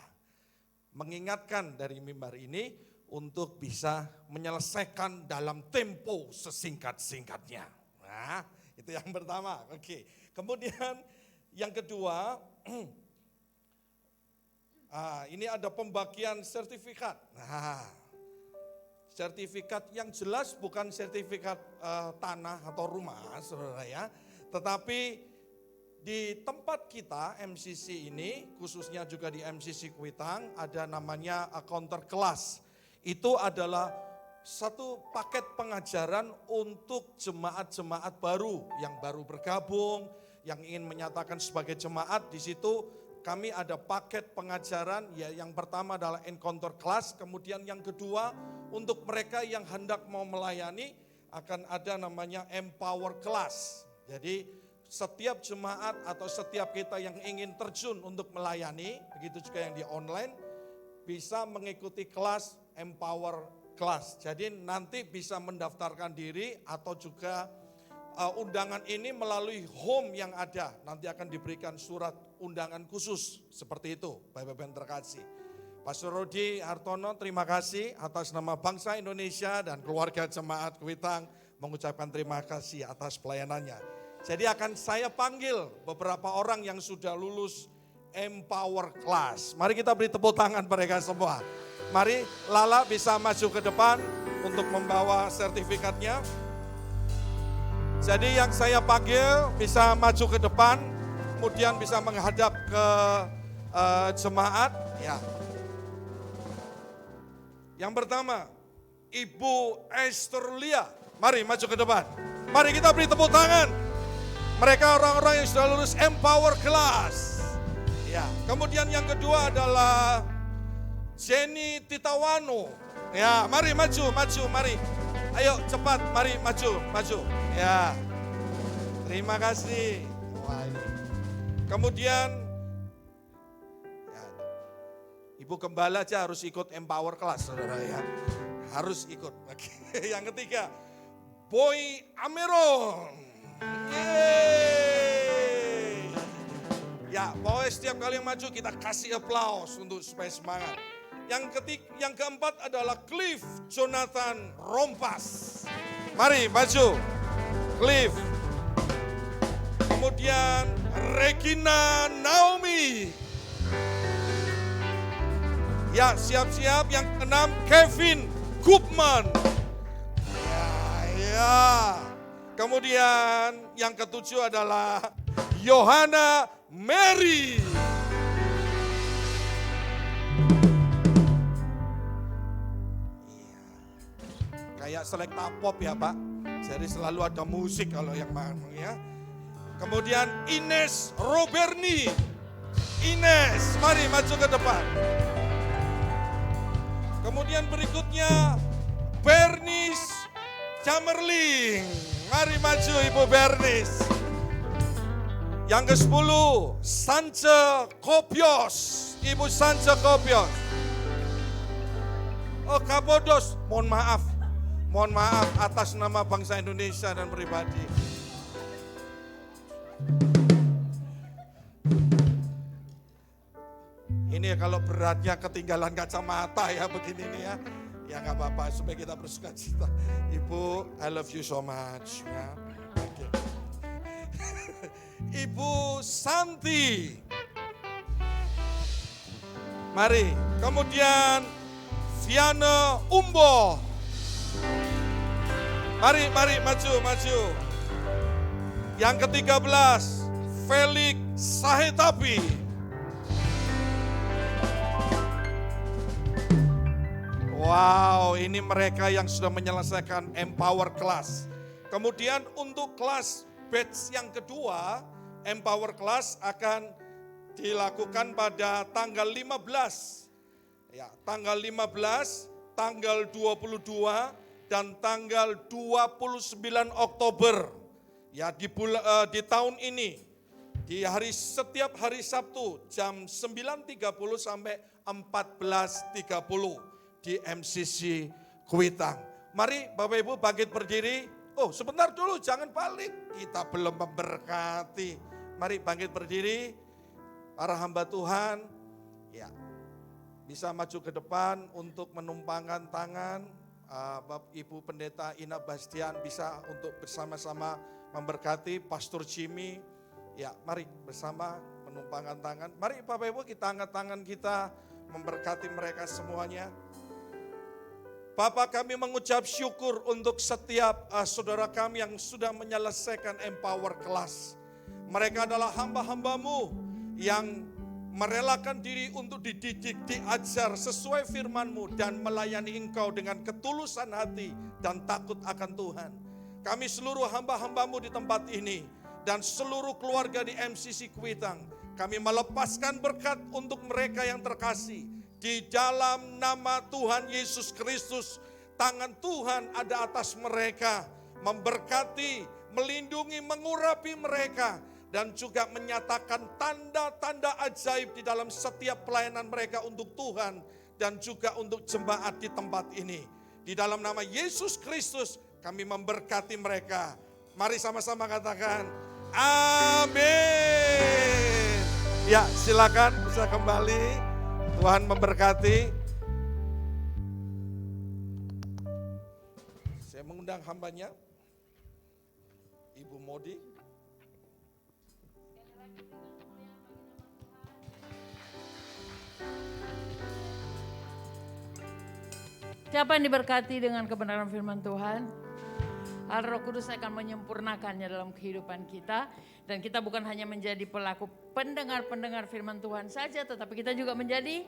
mengingatkan dari mimbar ini untuk bisa menyelesaikan dalam tempo sesingkat-singkatnya. Nah, itu yang pertama. Oke. Kemudian yang kedua, ini ada pembagian sertifikat. Nah, sertifikat yang jelas bukan sertifikat tanah atau rumah, saudara ya. Tetapi di tempat kita MCC ini, khususnya juga di MCC Kuitang, ada namanya counter class. Itu adalah satu paket pengajaran untuk jemaat-jemaat baru yang baru bergabung, yang ingin menyatakan sebagai jemaat. Di situ kami ada paket pengajaran, ya yang pertama adalah encounter class, kemudian yang kedua untuk mereka yang hendak mau melayani akan ada namanya empower class. Jadi setiap jemaat atau setiap kita yang ingin terjun untuk melayani, begitu juga yang di online, bisa mengikuti kelas empower class. Jadi nanti bisa mendaftarkan diri atau juga undangan ini melalui home yang ada. Nanti akan diberikan surat undangan khusus seperti itu, Bapak-Bapak yang terkasih. Pastor Rodi Hartono, terima kasih atas nama bangsa Indonesia dan keluarga jemaat Kuitang mengucapkan terima kasih atas pelayanannya. Jadi akan saya panggil beberapa orang yang sudah lulus Empower Class. Mari kita beri tepuk tangan mereka semua. Mari Lala bisa maju ke depan untuk membawa sertifikatnya. Jadi yang saya panggil bisa maju ke depan, kemudian bisa menghadap ke jemaat. Ya. Yang pertama, Ibu Esther Lia. Mari maju ke depan. Mari kita beri tepuk tangan. Mereka orang-orang yang sudah lulus Empower Class. Ya. Kemudian yang kedua adalah Jenny Titawano. Ya, mari maju, mari. Ayo cepat, mari maju. Ya, terima kasih. Wah, ini. Kemudian, ya, Ibu Gembala aja harus ikut Empower Class, saudara ya. Harus ikut. Oke. Yang ketiga, Boy Ameron. Yeay. Ya, pokoknya setiap kali yang maju kita kasih aplaus untuk supaya semangat. Yang keempat adalah Cliff Jonathan Rompas. Mari maju. Cliff. Kemudian Regina Naomi. Ya, siap-siap. Yang keenam Kevin Gupman. Ya. Kemudian yang ketujuh adalah Yohana Mary. Kayak selekta pop ya Pak. Jadi selalu ada musik kalau yang mau ya. Kemudian Ines Roberni. Ines, mari maju ke depan. Kemudian berikutnya Bernice Camerling. Mari maju Ibu Bernice. Yang ke-10 Sance Kopios. Ibu Sance Kopios. Oh Kapodos, mohon maaf atas nama bangsa Indonesia dan pribadi. Ini kalau beratnya ketinggalan kacamata ya begini nih ya. Ya nggak apa-apa, supaya kita bersuka cita. Ibu, I love you so much. Ya. Oke. Ibu Santi. Mari, kemudian Viana Umbo. Mari maju. Yang ke-13, Felix Sahetapi. Wow, ini mereka yang sudah menyelesaikan Empower Class. Kemudian untuk kelas batch yang kedua, Empower Class akan dilakukan pada tanggal 15. Ya, tanggal 15, tanggal 22, dan tanggal 29 Oktober. Ya, di tahun ini, setiap hari Sabtu jam 9.30 sampai 14.30 di MCC Kuitang. Mari Bapak Ibu bangkit berdiri. Oh, sebentar dulu, jangan balik. Kita belum memberkati. Mari bangkit berdiri. Para hamba Tuhan, ya, bisa maju ke depan untuk menumpangkan tangan. Bapak Ibu Pendeta Ina Bastian bisa untuk bersama-sama memberkati Pastor Jimmy. Ya, mari bersama menumpangkan tangan. Mari Bapak Ibu kita angkat tangan kita memberkati mereka semuanya. Bapak, kami mengucap syukur untuk setiap saudara kami yang sudah menyelesaikan Empower Class. Mereka adalah hamba-hambamu yang merelakan diri untuk dididik, diajar sesuai firman-Mu dan melayani Engkau dengan ketulusan hati dan takut akan Tuhan. Kami seluruh hamba-hambamu di tempat ini dan seluruh keluarga di MCC Kuitang, kami melepaskan berkat untuk mereka yang terkasih. Di dalam nama Tuhan Yesus Kristus, tangan Tuhan ada atas mereka, memberkati, melindungi, mengurapi mereka, dan juga menyatakan tanda-tanda ajaib di dalam setiap pelayanan mereka untuk Tuhan dan juga untuk jemaat di tempat ini. Di dalam nama Yesus Kristus kami memberkati mereka. Mari sama-sama katakan amin. Ya, silakan bisa kembali. Tuhan memberkati. Saya mengundang hambanya, Ibu Modi. Siapa yang diberkati dengan kebenaran firman Tuhan? Roh Kudus akan menyempurnakannya dalam kehidupan kita. Dan kita bukan hanya menjadi pelaku pendengar-pendengar firman Tuhan saja, tetapi kita juga menjadi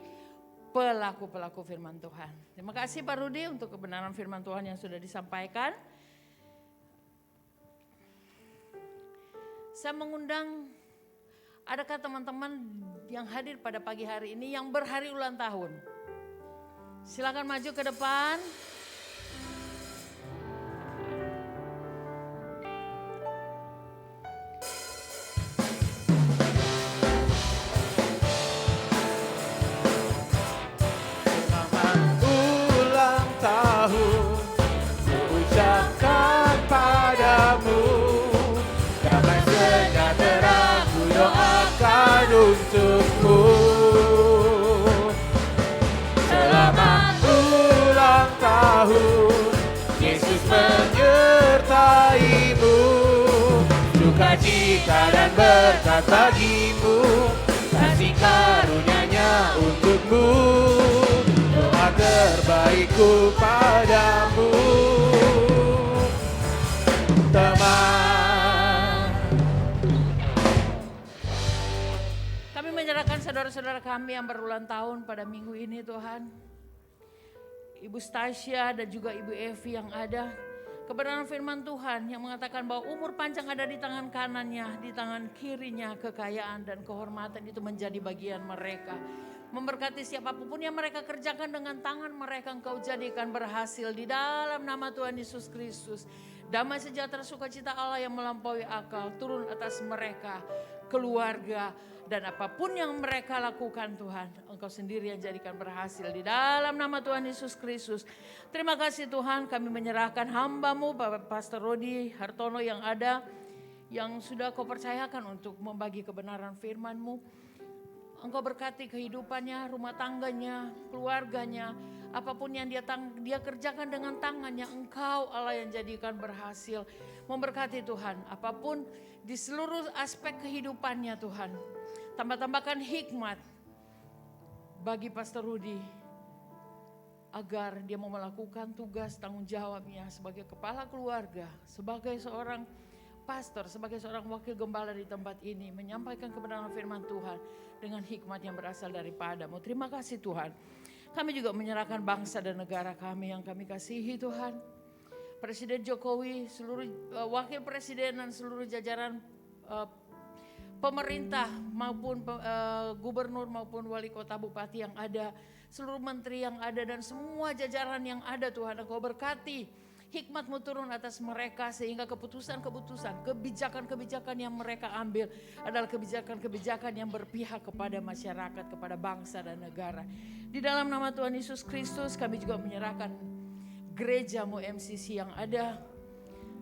pelaku-pelaku firman Tuhan. Terima kasih Pak Rudi untuk kebenaran firman Tuhan yang sudah disampaikan. Saya mengundang, adakah teman-teman yang hadir pada pagi hari ini yang berhari ulang tahun? Silakan maju ke depan. Untukmu selamat ulang tahun, Yesus menyertaimu, sukacita dan berkat bagimu, kasih karunia-Nya untukmu, doa terbaikku padamu, teman. Menyerahkan saudara-saudara kami yang berulang tahun pada minggu ini Tuhan. Ibu Stasia dan juga Ibu Evi yang ada. Kebenaran firman Tuhan yang mengatakan bahwa umur panjang ada di tangan kanannya, di tangan kirinya kekayaan dan kehormatan itu menjadi bagian mereka. Memberkati siapapun yang mereka kerjakan dengan tangan mereka, Engkau jadikan berhasil di dalam nama Tuhan Yesus Kristus. Damai sejahtera sukacita Allah yang melampaui akal turun atas mereka, keluarga, dan apapun yang mereka lakukan Tuhan, Engkau sendiri yang jadikan berhasil di dalam nama Tuhan Yesus Kristus. Terima kasih Tuhan, kami menyerahkan hamba-Mu Bapak Pastor Rodi Hartono yang ada, yang sudah Kau percayakan untuk membagi kebenaran firman-Mu. Engkau berkati kehidupannya, rumah tangganya, keluarganya. Apapun yang dia kerjakan dengan tangannya, Engkau Allah yang jadikan berhasil. Memberkati Tuhan, apapun di seluruh aspek kehidupannya Tuhan. Tambah-tambahkan hikmat bagi Pastor Rudi, agar dia mau melakukan tugas tanggung jawabnya sebagai kepala keluarga, sebagai seorang pastor, sebagai seorang wakil gembala di tempat ini, menyampaikan kebenaran firman Tuhan dengan hikmat yang berasal daripada-Mu. Terima kasih Tuhan. Kami juga menyerahkan bangsa dan negara kami yang kami kasihi Tuhan. Presiden Jokowi, seluruh wakil presiden dan seluruh jajaran pemerintah maupun gubernur maupun wali kota bupati yang ada, seluruh menteri yang ada dan semua jajaran yang ada Tuhan, Engkau berkati. Hikmat-Mu turun atas mereka sehingga keputusan-keputusan, kebijakan-kebijakan yang mereka ambil adalah kebijakan-kebijakan yang berpihak kepada masyarakat, kepada bangsa dan negara. Di dalam nama Tuhan Yesus Kristus kami juga menyerahkan gereja-Mu MCC yang ada.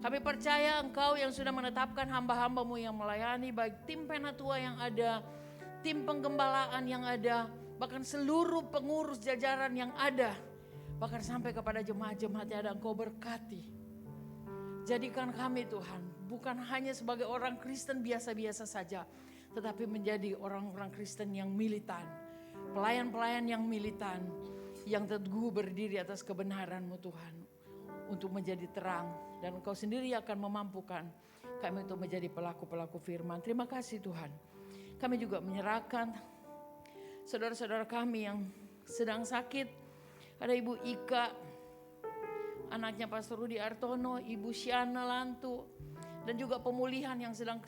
Kami percaya Engkau yang sudah menetapkan hamba-hamba-Mu yang melayani, baik tim penatua yang ada, tim penggembalaan yang ada, bahkan seluruh pengurus jajaran yang ada. Bahkan sampai kepada jemaat-jemaat yang ada, Engkau berkati. Jadikan kami Tuhan, bukan hanya sebagai orang Kristen biasa-biasa saja, tetapi menjadi orang-orang Kristen yang militan. Pelayan-pelayan yang militan, yang teguh berdiri atas kebenaran-Mu Tuhan. Untuk menjadi terang, dan Engkau sendiri akan memampukan kami untuk menjadi pelaku-pelaku firman. Terima kasih Tuhan. Kami juga menyerahkan saudara-saudara kami yang sedang sakit. Ada Ibu Ika, anaknya Pastor Rudi Artono, Ibu Syana Lantu, dan juga pemulihan yang sedang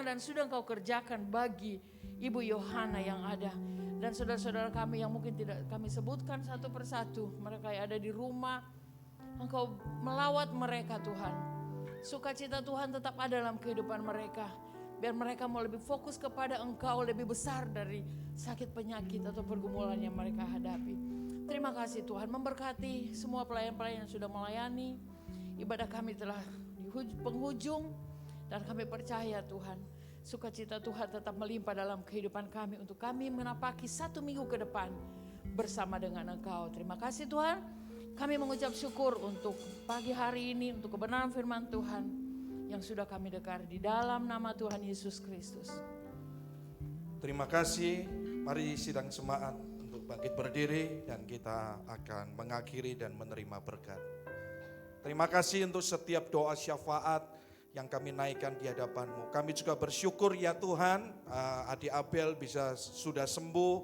dan sudah Engkau kerjakan bagi Ibu Yohana yang ada. Dan saudara-saudara kami yang mungkin tidak kami sebutkan satu persatu, mereka yang ada di rumah, Engkau melawat mereka Tuhan. Sukacita Tuhan tetap ada dalam kehidupan mereka. Biar mereka mau lebih fokus kepada Engkau, lebih besar dari sakit penyakit atau pergumulan yang mereka hadapi. Terima kasih Tuhan, memberkati semua pelayan-pelayan yang sudah melayani. Ibadah kami telah di penghujung dan kami percaya Tuhan, sukacita Tuhan tetap melimpah dalam kehidupan kami untuk kami menapaki 1 minggu ke depan bersama dengan Engkau. Terima kasih Tuhan, kami mengucap syukur untuk pagi hari ini, untuk kebenaran firman Tuhan yang sudah kami dengar di dalam nama Tuhan Yesus Kristus. Terima kasih, mari sidang jemaat bangkit berdiri dan kita akan mengakhiri dan menerima berkat. Terima kasih untuk setiap doa syafaat yang kami naikkan di hadapan-Mu. Kami juga bersyukur ya Tuhan, Adik Abel sudah sembuh,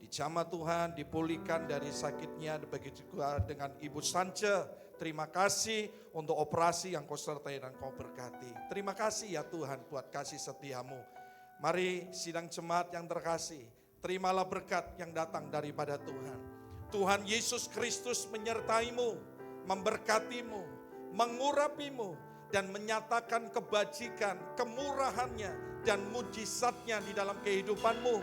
dijamah Tuhan, dipulihkan dari sakitnya, begitu juga dengan Ibu Sance. Terima kasih untuk operasi yang Kau sertai dan Kau berkati. Terima kasih ya Tuhan buat kasih setia-Mu. Mari sidang jemaat yang terkasih, terimalah berkat yang datang daripada Tuhan. Tuhan Yesus Kristus menyertai-Mu, memberkati-Mu, mengurapi-Mu, dan menyatakan kebajikan, kemurahan-Nya, dan mujizat-Nya di dalam kehidupan-Mu.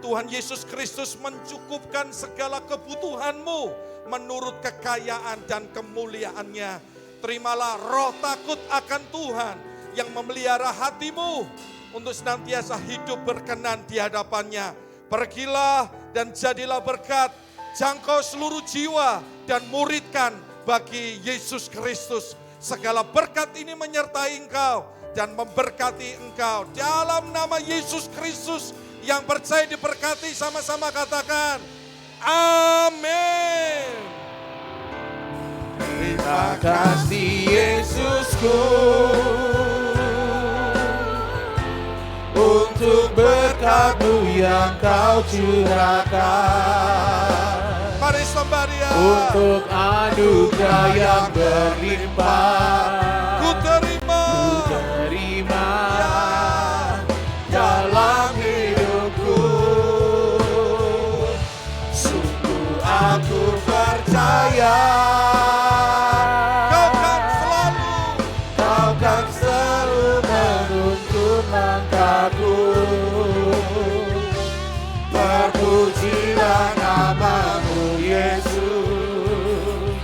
Tuhan Yesus Kristus mencukupkan segala kebutuhan-Mu menurut kekayaan dan kemuliaan-Nya. Terimalah roh takut akan Tuhan yang memelihara hatimu untuk senantiasa hidup berkenan di hadapan-Nya. Pergilah dan jadilah berkat, jangkau seluruh jiwa dan muridkan bagi Yesus Kristus. Segala berkat ini menyertai engkau dan memberkati engkau. Dalam nama Yesus Kristus yang percaya diberkati, sama-sama katakan amin. Terima kasih Yesusku untuk berkat-Mu yang Kau curahkan. Mari sembah Dia. Untuk anugerah yang berlimpah, Ku terima dalam hidupku. Sungguh aku percaya Kau kan selalu menuntun langkahku. Terpujilah nama-Mu Yesus,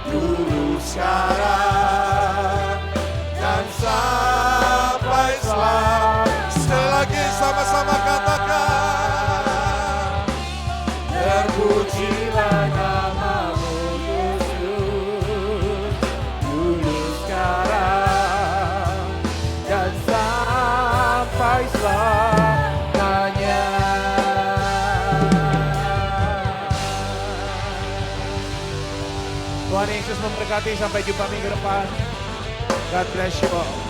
dulu sekarang Tuhan berkati, sampai jumpa minggu depan. God bless you all.